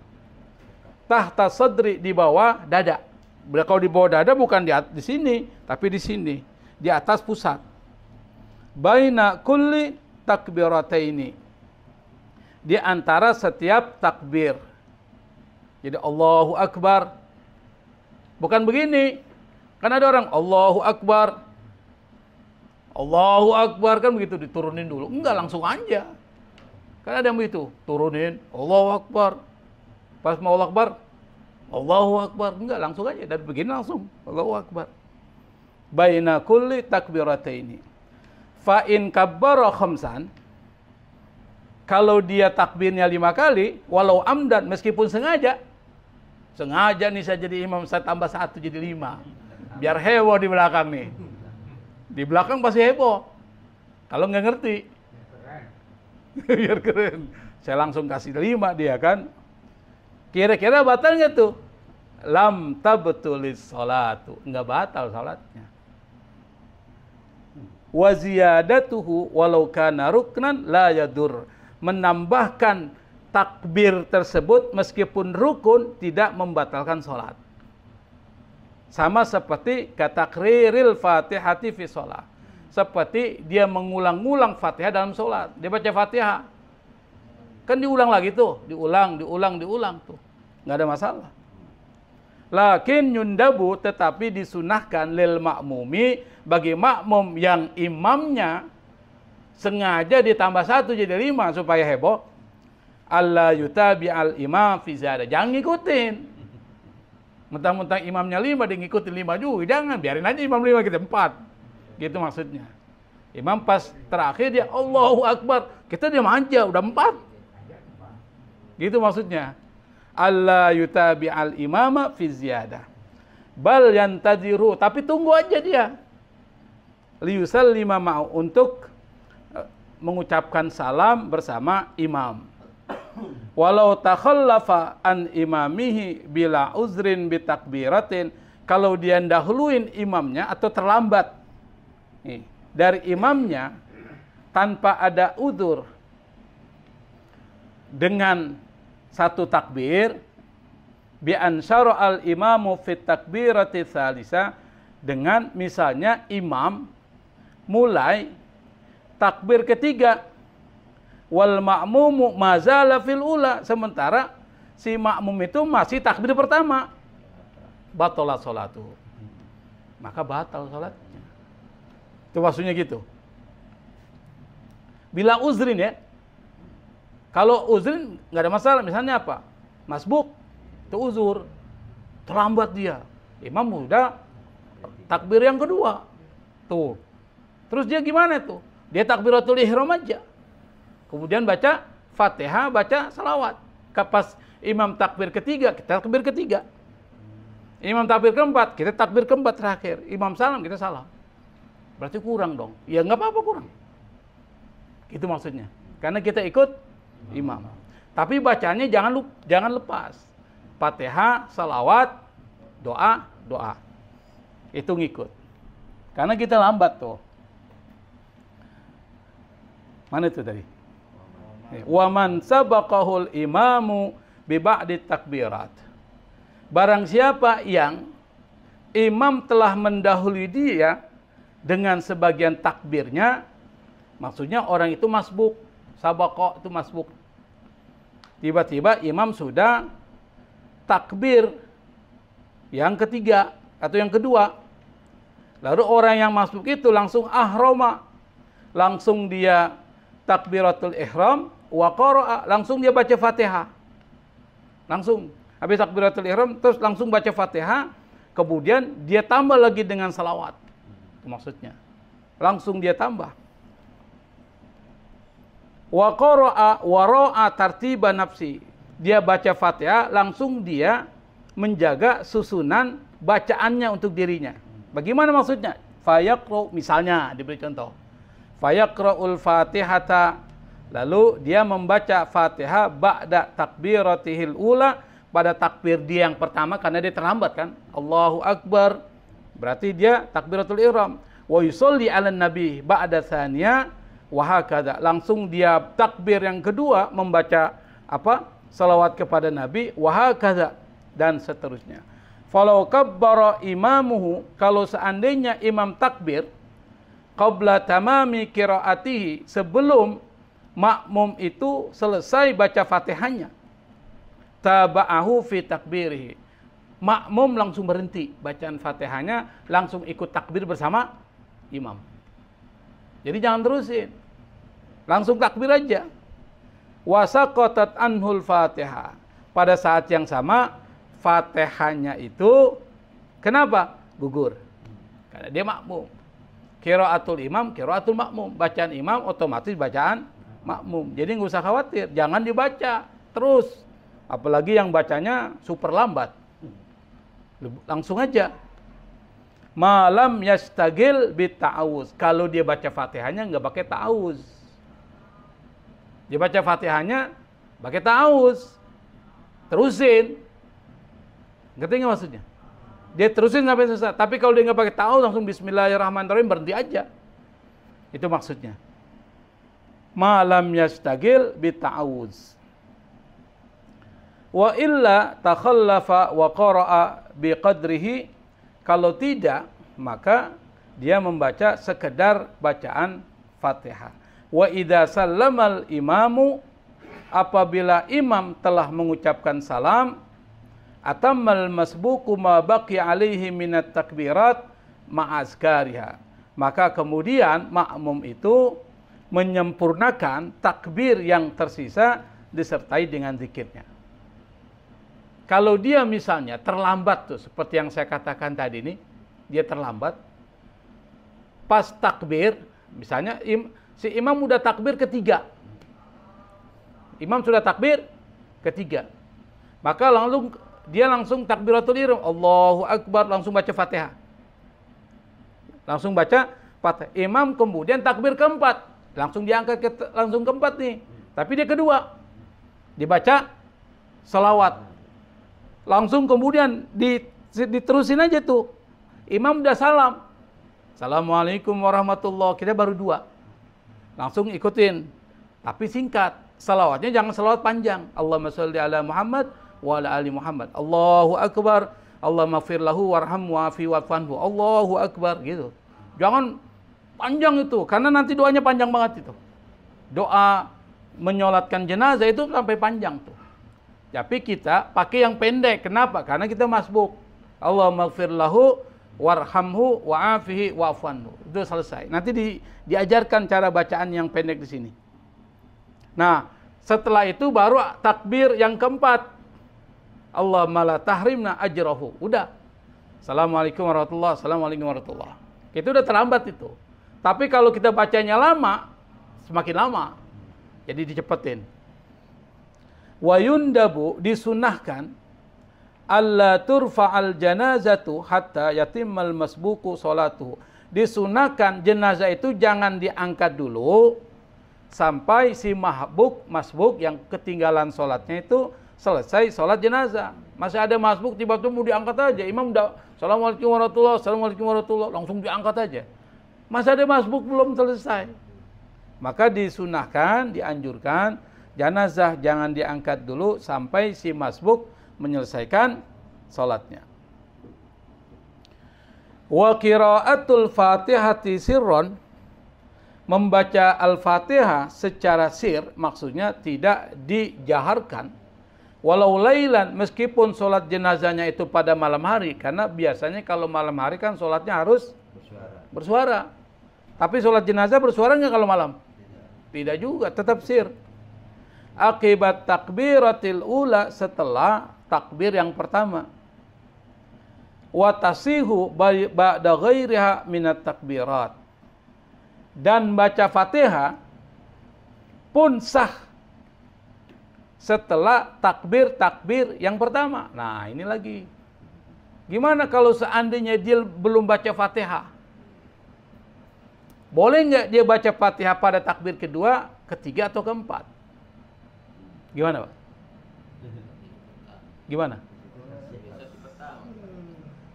[SPEAKER 1] Tahta sadri, di bawah dada. Kalau di bawah dada bukan di sini, tapi di sini, di atas pusat. Baina kulli takbirataini, di antara setiap takbir. Jadi Allahu Akbar. Bukan begini. Kan ada orang Allahu Akbar. Allahu Akbar kan begitu, diturunin dulu. Enggak, langsung aja. Kan ada yang begitu, turunin Allahu Akbar. Pas mau Allahu Akbar, Allahu Akbar. Enggak, langsung aja. Dan begini langsung Allahu Akbar. Baina kulli takbirataini. Fa in kabbara khamsan, kalau dia takbirnya 5 kali, walau amdan, meskipun sengaja nih saya jadi imam, saya tambah 1 jadi 5. Biar heboh di belakang nih. Di belakang pasti heboh. Kalau nggak ngerti. Biar keren. Saya langsung kasih 5 dia kan. Kira-kira batal nggak tuh? Lam tabtulis sholatu. Nggak batal salatnya. Wa ziyadatuhu walau kana ruknan la yadur. Menambahkan takbir tersebut meskipun rukun tidak membatalkan sholat. Sama seperti katakriril fatihati fi sholat. Seperti dia mengulang-ulang fatihah dalam sholat. Dia baca fatihah. Kan diulang lagi tuh. Diulang tuh. Nggak ada masalah. Lakin yundabu, tetapi disunahkan lil ma'mumi, bagi makmum yang imamnya sengaja ditambah 1 jadi 5 supaya heboh. Allah yutabi al imam fi ziyadah. Jangan ngikutin. Mentang-mentang imamnya 5 dia ngikutin 5 juga. Jangan, biarin aja imam 5 kita 4. Gitu maksudnya. Imam pas terakhir dia Allahu Akbar. Kita diam aja udah 4. Gitu maksudnya. Allah yutabi al imama fi ziyadah. Bal yantadiru, tapi tunggu aja dia. Liyusallima ma'u, untuk mengucapkan salam bersama imam. Walau takhallafa an imamihi bila uzrin bitakbiratin, kalau dia dahuluin imamnya atau terlambat nih, dari imamnya tanpa ada udzur dengan 1 takbir, bi ansyara al imamu fit takbirati tsalisa, dengan misalnya imam mulai takbir ketiga, wal ma'mumu mazala fil ula, sementara si makmum itu masih takbir pertama, batalah sholatu, maka batal sholatnya. Itu maksudnya gitu. Bila uzrin ya, kalau uzrin nggak ada masalah. Misalnya apa? Masbuk, itu uzur, terlambat dia, imam udah takbir yang kedua tuh, terus dia gimana tuh? Dia takbiratul ihram aja, kemudian baca Fatihah, baca salawat. Pas imam takbir ketiga, kita takbir ketiga. Imam takbir keempat, kita takbir keempat terakhir. Imam salam, kita salam. Berarti kurang dong. Ya nggak apa-apa, kurang. Itu maksudnya. Karena kita ikut imam. Tapi bacanya jangan lepas. Fatihah, salawat, doa. Itu ngikut. Karena kita lambat tuh. Mana itu tadi? Wa man sabaqahul imamu bi ba'di takbirat. Barang siapa yang imam telah mendahului dia dengan sebagian takbirnya, maksudnya orang itu masbuk. Sabaqah itu masbuk. Tiba-tiba imam sudah takbir yang ketiga atau yang kedua. Lalu orang yang masbuk itu langsung ahroma, langsung dia takbiratul ihram wa qara'a, langsung dia baca Fatihah. Langsung habis takbiratul ihram terus langsung baca Fatihah, kemudian dia tambah lagi dengan salawat. Itu maksudnya. Langsung dia tambah. Wa qara'a wa ra'a tartiba nafsi. Dia baca Fatihah, langsung dia menjaga susunan bacaannya untuk dirinya. Bagaimana maksudnya? Fayaqra, misalnya diberi contoh. Fayaqra'ul Fatihata, lalu dia membaca Fatihah ba'da takbiratihil ula, pada takbir dia yang pertama karena dia terlambat kan. Allahu Akbar. Berarti dia takbiratul ihram. wa yusolli 'alan nabi ba'da tsaniya wa hakadha. Langsung dia takbir yang kedua membaca apa? Salawat kepada Nabi wa hakadha, dan seterusnya. Falau kabbara imamuhu, kalau seandainya imam takbir qabla tamami qiraatihi, sebelum makmum itu selesai baca Fatihahnya, taba'ahu fi takbirihi, makmum langsung berhenti bacaan Fatihahnya, langsung ikut takbir bersama imam. Jadi jangan terusin, langsung takbir aja. Wasaqatat anhul Fatihah, pada saat yang sama Fatihahnya itu kenapa? Gugur. Karena dia makmum. Qiraatul imam, qiraatul makmum. Bacaan imam otomatis bacaan makmum. Jadi nggak usah khawatir, jangan dibaca terus. Apalagi yang bacanya super lambat. Langsung aja. Malam yastagil bita'awuz. Kalau dia baca Fatihahnya nggak pakai ta'awuz. Dia baca Fatihahnya pakai ta'awuz. Terusin. Ngerti nggak maksudnya? Dia terusin sampai selesai. Tapi kalau dia nggak pakai ta'awuz, langsung bismillahirrahmanirrahim, berhenti aja. Itu maksudnya. Malam yastagil bita'awuz. Wa illa takhallafa wa qara'a biqadrihi. Kalau tidak, maka dia membaca sekedar bacaan Fatihah. Wa idza sallamal imamu, apabila imam telah mengucapkan salam, atammal masbuqu ma baqiya alaihi minat takbirat ma'azkariha, maka kemudian makmum itu menyempurnakan takbir yang tersisa disertai dengan zikirnya. Kalau dia misalnya terlambat tuh, seperti yang saya katakan tadi ini, dia terlambat, pas takbir, misalnya si imam udah takbir ketiga, imam sudah takbir ketiga, maka dia langsung takbiratul ihram, Allahu Akbar, langsung baca Fatihah, langsung baca Fatihah. Imam kemudian takbir keempat, langsung diangkat langsung keempat nih, tapi dia kedua, dibaca salawat. Langsung kemudian diterusin aja tuh. Imam udah salam. Assalamualaikum warahmatullahi, kita baru dua. Langsung ikutin. Tapi singkat. Salawatnya jangan salawat panjang. Allahumma sholli ala Muhammad wa ala ali Muhammad. Allahu Akbar. Allahumma ighfir lahu warhamhu wa'afi wa'fu. Allahu Akbar gitu. Jangan panjang itu, karena nanti doanya panjang banget itu. Doa menyolatkan jenazah itu sampai panjang tuh. Tapi kita pakai yang pendek. Kenapa? Karena kita masbuk. Allahumma ighfir lahu warhamhu wa'afihi wa'fu. Itu selesai. Nanti diajarkan cara bacaan yang pendek di sini. Nah, setelah itu baru takbir yang keempat. Allahumma la tahrimna ajrahu. Udah. Assalamualaikum warahmatullahi. Assalamualaikum warahmatullahi. Itu udah terlambat itu. Tapi kalau kita bacanya lama, semakin lama. Jadi dicepetin. Wa yundabu, disunahkan, alla turfa'al janazatu hatta yatimmal masbuku sholatuhu. Disunahkan jenazah itu jangan diangkat dulu sampai si masbuk yang ketinggalan sholatnya itu selesai sholat jenazah. Masih ada masbuk, tiba-tiba mau diangkat aja. Imam udah Assalamualaikum warahmatullahi, Assalamualaikum warahmatullahi, langsung diangkat aja. Masih ada masbuk belum selesai. Maka disunahkan, dianjurkan, jenazah jangan diangkat dulu sampai si masbuk menyelesaikan sholatnya. Wa qiraatul Fatihati sirron, membaca Al-Fatihah secara sir, maksudnya tidak dijaharkan. Walau lailan, meskipun sholat jenazahnya itu pada malam hari, karena biasanya kalau malam hari kan sholatnya harus bersuara. Tapi sholat jenazah bersuara nggak kalau malam? Tidak juga, tetap sir. Akibat takbiratil ula, setelah takbir yang pertama. Wa tasihu ba'da ghairiha minat takbirat. Dan baca Fatihah pun sah setelah takbir yang pertama. Nah, ini lagi. Gimana kalau seandainya dia belum baca Fatihah? Boleh nggak dia baca Fatihah pada takbir kedua, ketiga, atau keempat? Gimana, Pak? Gimana?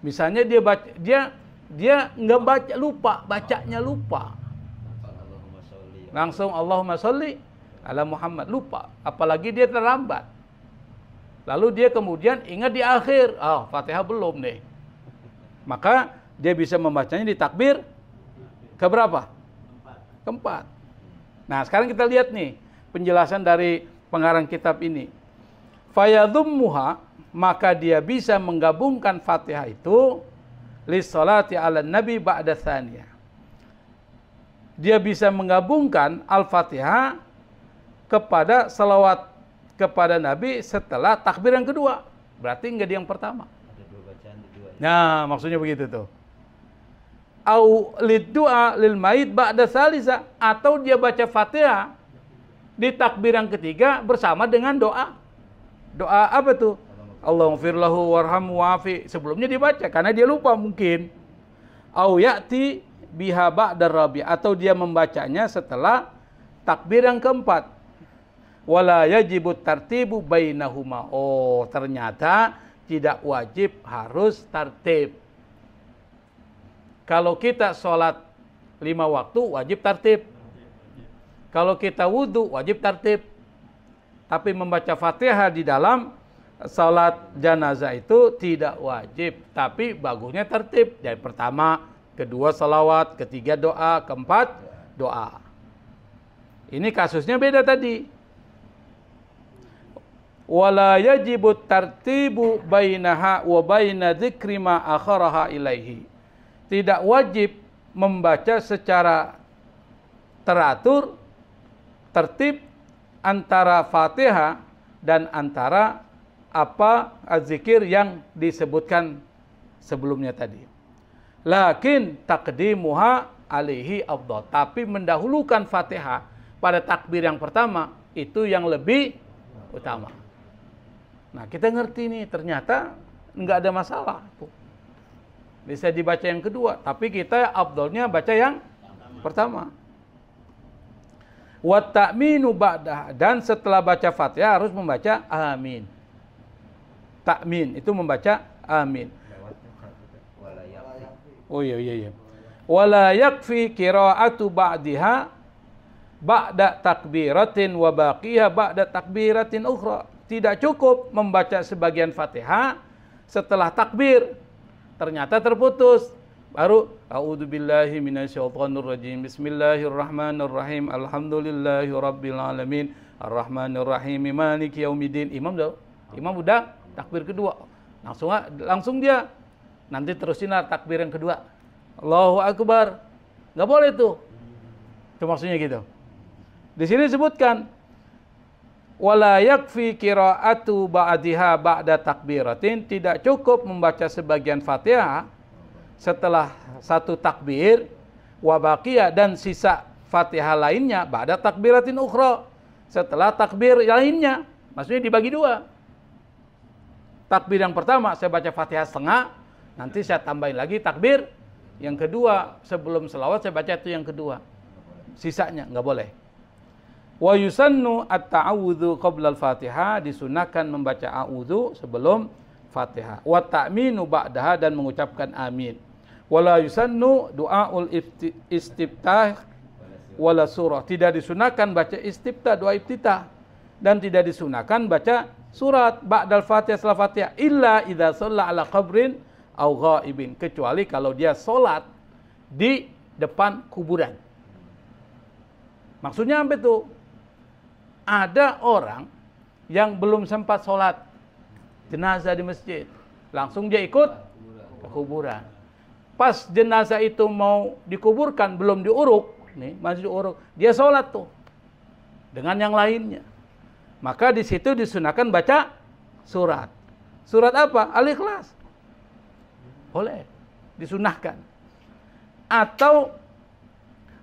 [SPEAKER 1] Misalnya dia dia nggak baca, lupa, bacanya lupa. Langsung Allahumma sholli ala Muhammad, lupa. Apalagi dia terlambat. Lalu dia kemudian ingat di akhir, Fatihah belum nih. Maka dia bisa membacanya di takbir keberapa? Keempat. Nah, sekarang kita lihat nih penjelasan dari pengarang kitab ini. Fayadhummuha, maka dia bisa menggabungkan Fatihah itu lissolati ala nabi ba'da tsaniyah. Dia bisa menggabungkan Al-Fatihah kepada salawat kepada Nabi setelah takbir yang kedua. Berarti enggak di yang pertama.
[SPEAKER 2] Ada dua bacaan di dua.
[SPEAKER 1] Nah, maksudnya begitu tuh. Au lid du'a lil mayit ba'da salisa, atau dia baca Fatihah di takbir yang ketiga bersama dengan doa. Doa apa tuh? Allahumfir lahu warhamhu wa'afi. Sebelumnya dibaca karena dia lupa mungkin. Au ya'ti biha ba'da rabi', atau dia membacanya setelah takbir yang keempat. Wala yajibut tartibu bainahuma. Oh, ternyata tidak wajib harus tartib. Kalau kita sholat 5 waktu wajib tartib. Kalau kita wudhu wajib tartib. Tapi membaca Fatihah di dalam sholat janazah itu tidak wajib. Tapi bagusnya tertib. Dari pertama, kedua salawat, ketiga doa, keempat doa. Ini kasusnya beda tadi. Wala yajibut tartibu bainaha wa baina dzikri ma akharaha ilaihi. Tidak wajib membaca secara teratur, tertib antara Fatihah dan antara apa zikir yang disebutkan sebelumnya tadi. Lakin taqdimuha alaihi afdal. Tapi mendahulukan Fatihah pada takbir yang pertama itu yang lebih utama. Nah, kita ngerti nih, ternyata nggak ada masalah. Bisa dibaca yang kedua, tapi kita afdalnya baca yang pertama. Wa ta'minu ba'dah, dan setelah baca Fatihah harus membaca amin. Ta'min itu membaca amin. Oh iya. Wala yakfi qira'atu ba'diha ba'da takbiratin wa baqiha ba'da takbiratin ukhra. Tidak cukup membaca sebagian Fatihah setelah takbir ternyata terputus. Baru a'udzubillahi minasyaitonirrajim. Bismillahirrahmanirrahim. Alhamdulillahirabbil alamin. Arrahmanirrahim. Maliki yaumiddin. Imam udah takbir kedua. Langsung dia nanti terusin takbir yang kedua. Allahu Akbar. Enggak boleh tuh. Itu maksudnya gitu. Di sini disebutkan wala yakfi qira'atu ba'diha ba'da takbiratin. Tidak cukup membaca sebagian Fatihah setelah satu takbir, wa baqiyah, dan sisa Fatihah lainnya ba'da takbiratin ukhra, setelah takbir lainnya. Maksudnya dibagi dua. Takbir yang pertama saya baca Fatihah setengah, nanti saya tambahin lagi takbir yang kedua, sebelum selawat saya baca itu yang kedua. Sisanya nggak boleh. Wa yusannu at-ta'awudzu qabla al-Fatihah, disunahkan membaca a'udzu sebelum Fatihah. Wa ta'minu ba'daha, dan mengucapkan amin. Wala yusannu du'aul istiftah wala surah. Tidak disunahkan baca istiftah, doa iftitah, dan tidak disunahkan baca surat ba'dal Fatihah, setelah Fatihah, illa idza shalla ala qabrin au ghaibin, kecuali kalau dia salat di depan kuburan. Maksudnya apa itu? Ada orang yang belum sempat sholat jenazah di masjid, langsung dia ikut ke kuburan. Pas jenazah itu mau dikuburkan, belum diuruk, nih masih diuruk, dia sholat tuh dengan yang lainnya. Maka di situ disunahkan baca surat. Surat apa? Al-Ikhlas. Boleh, disunahkan. Atau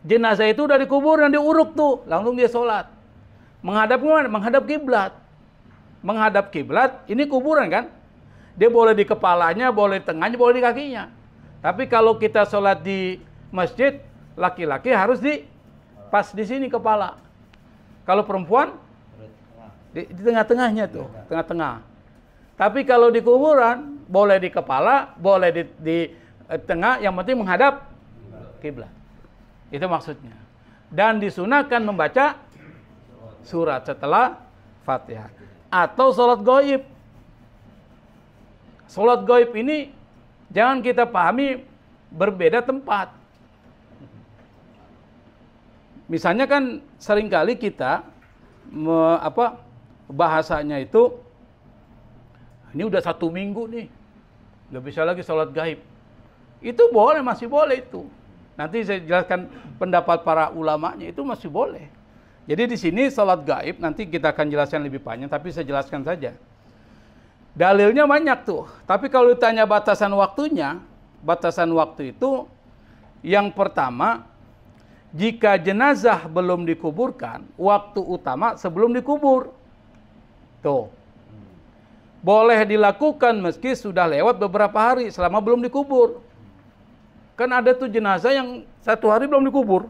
[SPEAKER 1] jenazah itu udah dikubur dan diuruk tuh, langsung dia sholat. Menghadap kemana? Menghadap kiblat. Menghadap kiblat, ini kuburan kan? Dia boleh di kepalanya, boleh di tengahnya, boleh di kakinya. Tapi kalau kita sholat di masjid, laki-laki harus pas di sini kepala. Kalau perempuan, di tengah-tengahnya tuh, tengah-tengah. Tapi kalau di kuburan, boleh di kepala, boleh di tengah, yang penting menghadap kiblat. Itu maksudnya. Dan disunahkan membaca surat setelah Fatihah. Atau sholat gaib. Sholat gaib ini jangan kita pahami berbeda tempat. Misalnya kan seringkali kita bahasanya itu, ini udah 1 minggu nih, nggak bisa lagi sholat gaib. Itu boleh, masih boleh itu. Nanti saya jelaskan pendapat para ulamanya, itu masih boleh. Jadi di sini sholat gaib, nanti kita akan jelaskan lebih panjang, tapi saya jelaskan saja. Dalilnya banyak tuh, tapi kalau ditanya batasan waktunya, batasan waktu itu, yang pertama, jika jenazah belum dikuburkan, waktu utama sebelum dikubur. Tuh. Boleh dilakukan meski sudah lewat beberapa hari selama belum dikubur. Kan ada tuh jenazah yang 1 hari belum dikubur.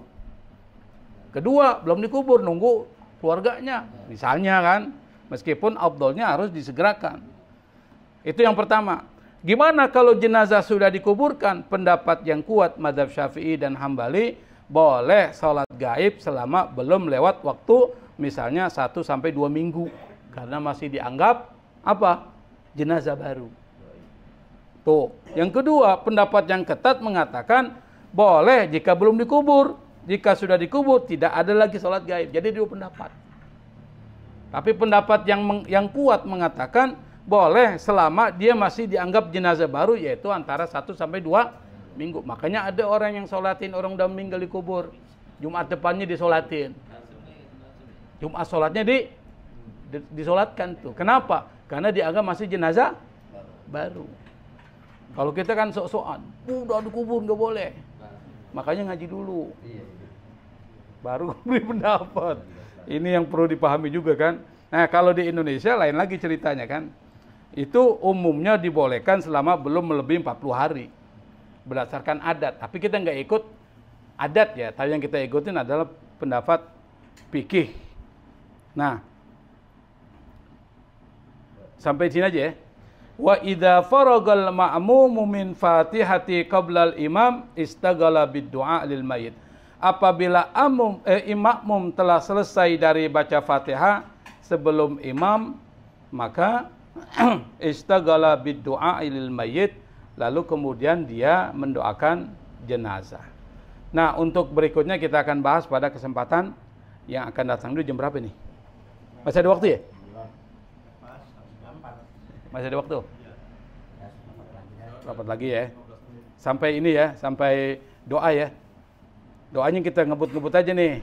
[SPEAKER 1] Kedua, belum dikubur, nunggu keluarganya. Misalnya kan, meskipun afdolnya harus disegerakan. Itu yang pertama. Gimana kalau jenazah sudah dikuburkan? Pendapat yang kuat mazhab Syafi'i dan Hambali, boleh sholat gaib selama belum lewat waktu, misalnya 1 sampai 2 minggu. Karena masih dianggap apa? Jenazah baru. Tuh. Yang kedua, pendapat yang ketat mengatakan boleh jika belum dikubur. Jika sudah dikubur tidak ada lagi sholat gaib. Jadi 2 pendapat. Tapi pendapat yang kuat mengatakan boleh selama dia masih dianggap jenazah baru, yaitu antara 1 sampai 2 minggu. Makanya ada orang yang sholatin orang udah meninggal dikubur. Jumat depannya disolatin. Jumat sholatnya disolatkan tuh. Kenapa? Karena dianggap masih jenazah baru. Kalau kita kan sok-sokan, udah dikubur nggak boleh. Makanya ngaji dulu. Baru beri pendapat. Ini yang perlu dipahami juga kan. Nah, kalau di Indonesia lain lagi ceritanya kan. Itu umumnya dibolehkan selama belum melebihi 40 hari. Berdasarkan adat. Tapi kita nggak ikut adat ya. Tapi yang kita ikutin adalah pendapat fikih. Nah, sampai sini aja ya. Wa idza faragal ma'mumu min fatihati qabla al-imam istaghala bid-du'a lil mayyit. Apabila imam telah selesai dari baca Fatihah sebelum imam, maka istaghala bid-du'a lil mayyit, lalu kemudian dia mendoakan jenazah. Nah, untuk berikutnya kita akan bahas pada kesempatan yang akan datang. Dulu jam berapa nih? Masih ada waktu ya? Masih ada waktu? Rapat lagi ya. Sampai ini ya, sampai doa ya. Doanya kita ngebut-ngebut aja nih.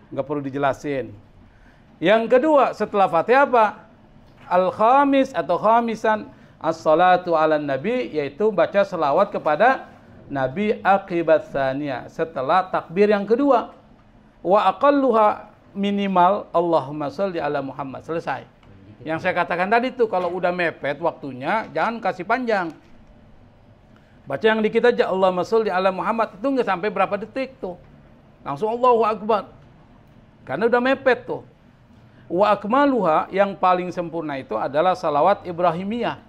[SPEAKER 1] Nggak perlu dijelasin. Yang kedua, setelah Fatihah apa? Al-khamis atau khamisan as-salatu ala nabi, yaitu baca selawat kepada Nabi akibat tsaniyah, setelah takbir yang kedua. Wa aqalluha, minimal Allahumma sholli ala Muhammad. Selesai. Yang saya katakan tadi tuh, kalau udah mepet waktunya, jangan kasih panjang. Baca yang dikit aja, Allahumma sholli ala Muhammad, itu nggak sampai berapa detik tuh. Langsung Allahu Akbar. Karena udah mepet tuh. Wa akmaluha, yang paling sempurna itu adalah salawat Ibrahimiyah.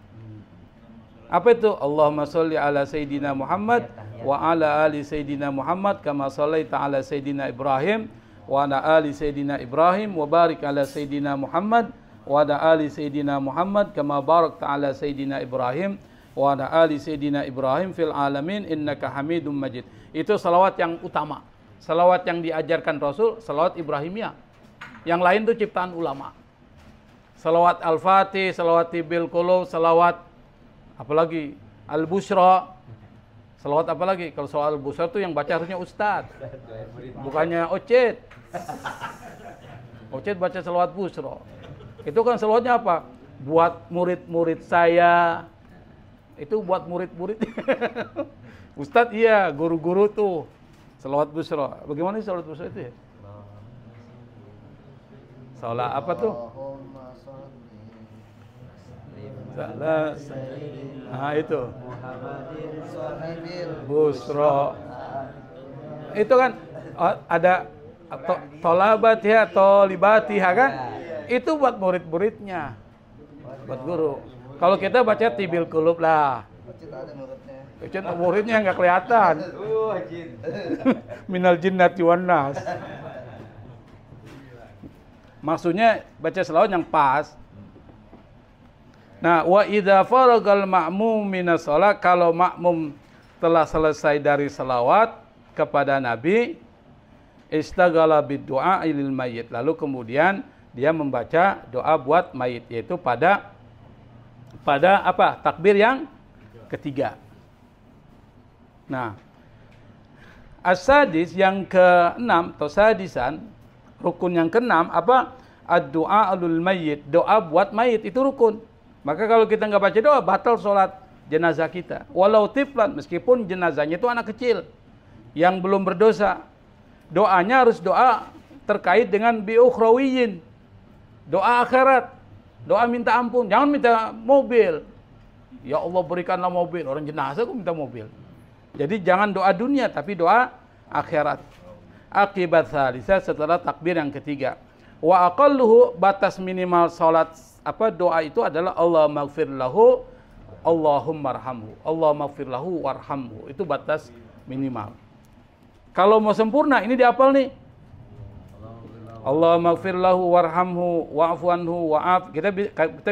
[SPEAKER 1] Apa itu? Allahumma sholli ala Sayyidina Muhammad wa ala ali Sayyidina Muhammad kama shallaita ala Sayyidina Ibrahim wa ala ali Sayyidina Ibrahim wa barik ala Sayyidina Muhammad wa ala ali Sayyidina Muhammad kama barakta ala Sayyidina Ibrahim wa ala ali Sayyidina Ibrahim fil alamin innaka Hamidum Majid. Itu salawat yang utama. Salawat yang diajarkan Rasul, salawat Ibrahimiyah. Yang lain itu ciptaan ulama. Salawat Al-Fatih, salawat Tibil Qulub, salawat apalagi Al-Bushra. Salawat apa lagi? Kalau salawat Al-Bushra itu yang baca harusnya Ustadz, bukannya Ocet. Ocet baca salawat Bushra. Itu kan salawatnya apa? Buat murid-murid saya. Itu buat murid-murid. Ustadz iya, guru-guru tuh. Salawat Bushra. Bagaimana sih salawat Bushra itu ya? Salawat apa tuh? Nah itu Busro. Itu kan ada tolabatiha, tolibatiha kan? Itu buat murid-muridnya, buat guru. Kalau kita baca Tibil Qulub lah. Cen muridnya nggak kelihatan.
[SPEAKER 2] Jin.
[SPEAKER 1] Minal jinnati wan nas. Maksudnya baca selawat yang pas. Nah, wa idza faragal ma'mum minas shalah, kalau makmum telah selesai dari selawat kepada Nabi, istaghala bid-du'a lil mayyit. Lalu kemudian dia membaca doa buat mayit, yaitu pada apa? Takbir yang ketiga. Nah, as-sadis yang ke-6 atau sadisan, rukun yang ke-6 apa? Ad-du'a lil mayyit, doa buat mayit itu rukun. Maka kalau kita nggak baca doa, batal sholat jenazah kita. Walau tiflan, meskipun jenazahnya itu anak kecil yang belum berdosa. Doanya harus doa terkait dengan biukhrawiyin, doa akhirat, doa minta ampun. Jangan minta mobil. Ya Allah berikanlah mobil, orang jenazah kok minta mobil. Jadi jangan doa dunia, tapi doa akhirat. Akibat salisa, setelah takbir yang ketiga. Wa aqalluhu, batas minimal sholat doa itu adalah Allah maghfir lahu, Allahumma arhamhu, Allah maghfir lahu warhamhu. Itu batas minimal. Kalau mau sempurna ini dihafal nih. Allah maghfir lahu warhamhu wa'fu anhu wa'af. Kita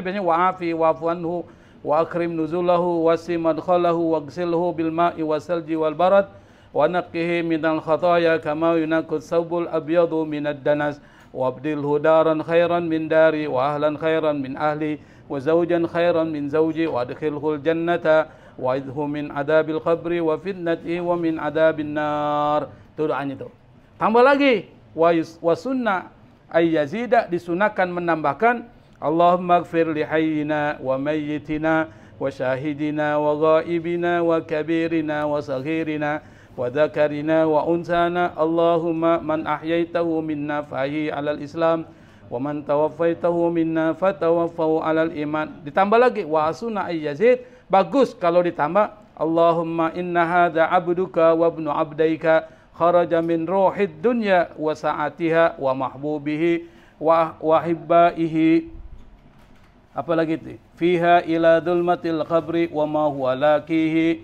[SPEAKER 1] biasanya wa'afi wa'fu anhu wa akrim nuzulahu wasi madkhalahu waghsilhu bil ma'i wasalji wal barad wa naqqihi minal khataaya kama yunaqqas thawbul abyadu minad danas wabdilhu daran khairan min dari wa ahlan khairan min ahli wa zawjan khairan min zawji wa adkhilhul jannata wa idhu min adabil qabri wa fitnati wa min adabin nar. Itu doanya tuh. Tambah lagi wa sunnah ay yazida, disunahkan menambahkan Allahumma ighfir li hayyina wa mayyitina wa syahidina wa ghaibina wa kabirina wa saghirina wa dzakarina wa unsana. Allahumma man ahyaitahu minna fahyi alal islam wa man tawaffaitahu minna fatawaffahu alal iman. Ditambah lagi wa sunna ay yazid, bagus kalau ditambah Allahumma inna hadza abduka wa ibnu abdaika kharaja min ruhid dunya wa sa'atiha wa mahbubihi wa hibbaihi. Apalagi itu? Fiha ila dhulmatil qabri wa ma huwa laqihi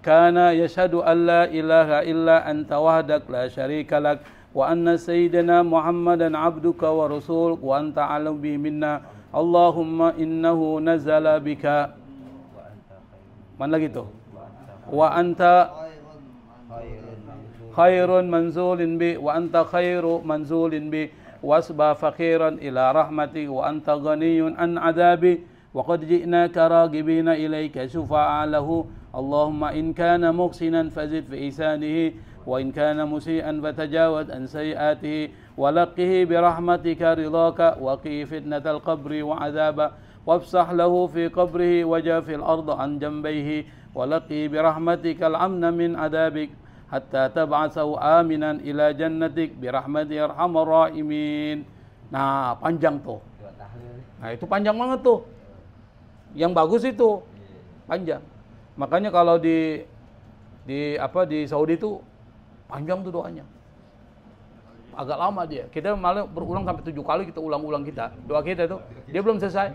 [SPEAKER 1] kana yashhadu an la ilaha illa anta wahdak la syarika lak wa anna sayyidina Muhammadan abduka wa rasul wa anta alam bi minna. Allahumma innahu nazala bika. Mana lagi tuh? Wa anta khairun manzulin bi wa anta khairu manzulin bi wasba faqiran ila rahmati wa anta ghaniyun an adabi wa qad ji'naka ragibina ilayka syufa'a lahu. Allahumma in kana muhsinan fazid fi ihsanihi wa in kana musian fatajawaz an sayiatihi wa laqihi bi rahmatika ridaka wa qi fitnatal qabri wa adaba wafsah lahu fi qabrihi wa jafil arda an jambayhi wa laqi bi rahmatika al-amna min adabik hatta tab'atsahu aminan ila jannatik bi rahmati arhamar rahimin. Nah, panjang tuh. Nah, itu panjang banget tuh. Yang bagus itu panjang. Makanya kalau di Saudi itu panjang tuh doanya. Agak lama dia. Kita malah berulang sampai 7 kali kita ulang-ulang doa kita itu. Dia belum selesai.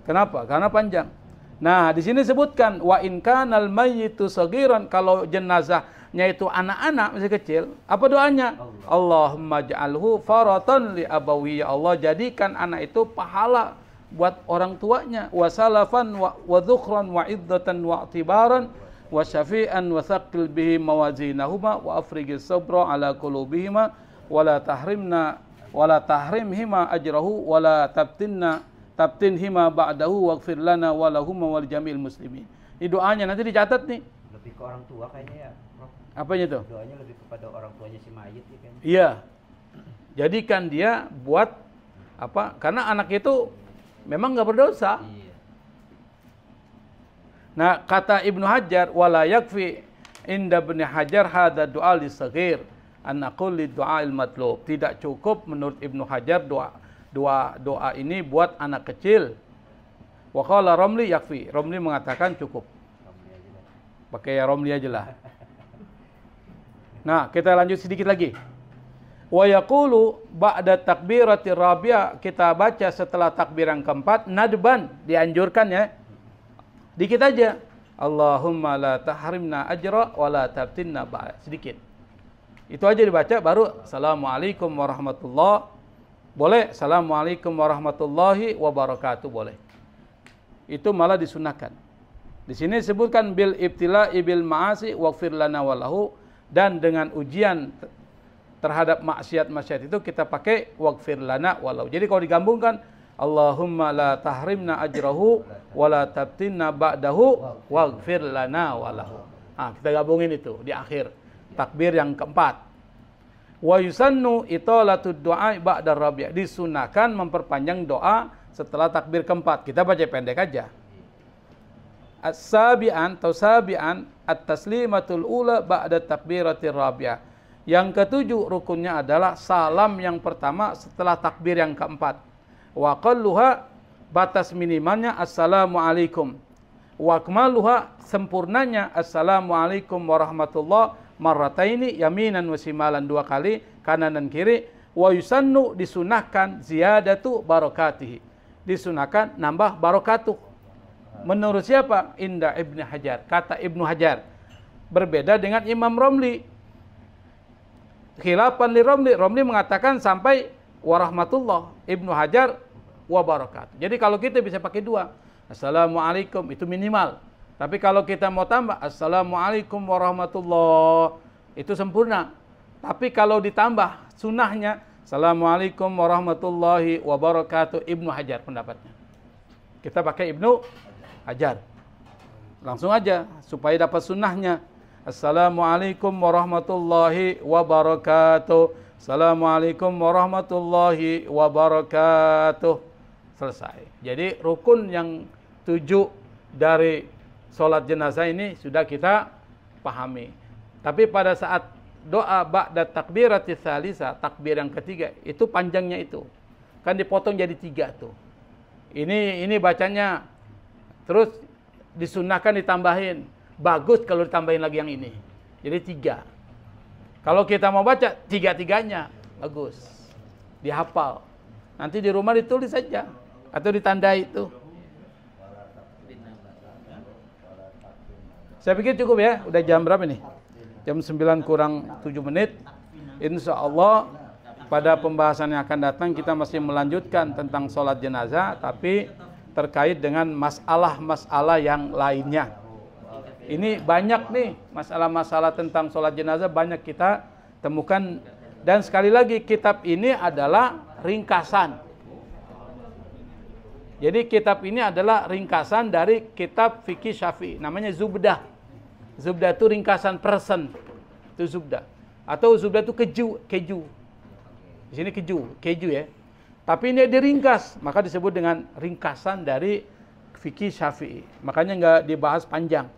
[SPEAKER 1] Kenapa? Karena panjang. Nah, di sini sebutkan wa in kanal mayyitu saghiran, kalau jenazahnya itu anak-anak masih kecil, apa doanya? Allahumma ja'alhu faratan li abawi, ya Allah jadikan anak itu pahala buat orang tuanya, wa salafan wa dhukhran wa iddatan wa i'tibaran wa syafi'an wa thaqqil bihi mawazinahuma wa afrigis sabra ala qulubihima wa la tahrimhima ajrahu wa la tabtinhima ba'dahu waghfir lana wa lahum wal jamil muslimin. Ini doanya nanti dicatat nih.
[SPEAKER 2] Lebih ke orang tua kayaknya ya, Prof.
[SPEAKER 1] Apanya tuh?
[SPEAKER 2] Doanya lebih kepada orang tuanya si mayit ya kan.
[SPEAKER 1] Iya. Jadikan dia buat apa? Karena anak itu memang enggak berdosa.
[SPEAKER 2] Iya.
[SPEAKER 1] Nah, kata Ibnu Hajar wala yakfi inda Ibnu Hajar hadza du'a lis-saghir an aqul lid-du'a al-matlub. Tidak cukup menurut Ibnu Hajar doa ini buat anak kecil. Wa qala Romli yakfi. Romli mengatakan cukup. Pakai Romli aja lah. Nah, kita lanjut sedikit lagi. Wa yaqulu ba'da takbiratir rabi'ah, kita baca setelah takbir yang keempat nadban, dianjurkan ya. Dikit aja. Allahumma la tahrimna ajra wa la tabtinna ba'da. Sedikit. Itu aja dibaca baru Assalamualaikum warahmatullahi boleh, Assalamualaikum warahmatullahi wabarakatuh boleh. Itu malah disunahkan. Di sini disebutkan bil ibtila'i bil ma'asi waghfir lana walahu, dan dengan ujian terhadap maksiat-maksiat itu kita pakai waghfir lana walahu. Jadi kalau digabungkan Allahumma la tahrimna ajrahu wa la tabtinna ba'dahu waghfir lana walahu. Nah, kita gabungin itu di akhir takbir yang keempat. Wa yusannu italatud du'a ba'da rabi'. Disunahkan memperpanjang doa setelah takbir keempat. Kita baca pendek aja. As-sabi'an atau sabi'an at-taslimatul ula ba'da takbiratir rabi'ah. Yang ketujuh rukunnya adalah salam yang pertama setelah takbir yang keempat. Wa qalluha, batas minimalnya assalamualaikum. Wa akmaluha, sempurnanya assalamualaikum warahmatullahi marrataini yaminan wa shimalan, 2 kali kanan dan kiri. Wa yusannu, disunahkan ziyadatu barakatihi, disunahkan nambah barakatuh. Menurut siapa? Inda Ibnu Hajar, kata Ibnu Hajar. Berbeda dengan Imam Romli. Khilafan li Romli, Romli mengatakan sampai warahmatullah, Ibnu Hajar wa barakatuh. Jadi kalau kita bisa pakai 2, assalamualaikum itu minimal. Tapi kalau kita mau tambah assalamualaikum warahmatullah, itu sempurna. Tapi kalau ditambah sunnahnya assalamualaikum warahmatullahi wabarakatuh, Ibnu Hajar pendapatnya. Kita pakai Ibnu Hajar. Langsung aja supaya dapat sunnahnya. Assalamualaikum warahmatullahi wabarakatuh. Assalamualaikum warahmatullahi wabarakatuh. Selesai. Jadi rukun yang 7 dari sholat jenazah ini sudah kita pahami. Tapi pada saat doa ba'da takbiratis tsalitsah, takbir yang ketiga, itu panjangnya itu. Kan dipotong jadi 3 tuh. Ini bacanya terus disunahkan ditambahin. Bagus kalau ditambahin lagi yang ini. Jadi 3. Kalau kita mau baca 3-3-nya, bagus. Dihafal. Nanti di rumah ditulis saja atau ditandai itu. Saya pikir cukup ya. Udah jam berapa nih? Jam 9 kurang 7 menit. Insya Allah pada pembahasan yang akan datang kita masih melanjutkan tentang sholat jenazah, tapi terkait dengan masalah-masalah yang lainnya. Ini banyak nih masalah-masalah tentang sholat jenazah, banyak kita temukan. Dan sekali lagi kitab ini adalah ringkasan. Jadi kitab ini adalah ringkasan dari kitab fikih Syafi'i, namanya Zubdah. Zubdah itu ringkasan persen. Itu Zubdah. Atau Zubdah itu keju. Di sini keju ya. Tapi ini diringkas, maka disebut dengan ringkasan dari fikih Syafi'i. Makanya nggak dibahas panjang.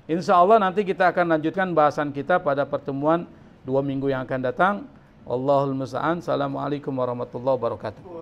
[SPEAKER 1] Insya Allah nanti kita akan lanjutkan bahasan kita pada pertemuan 2 minggu yang akan datang. Wallahul musta'an. Assalamualaikum warahmatullahi wabarakatuh.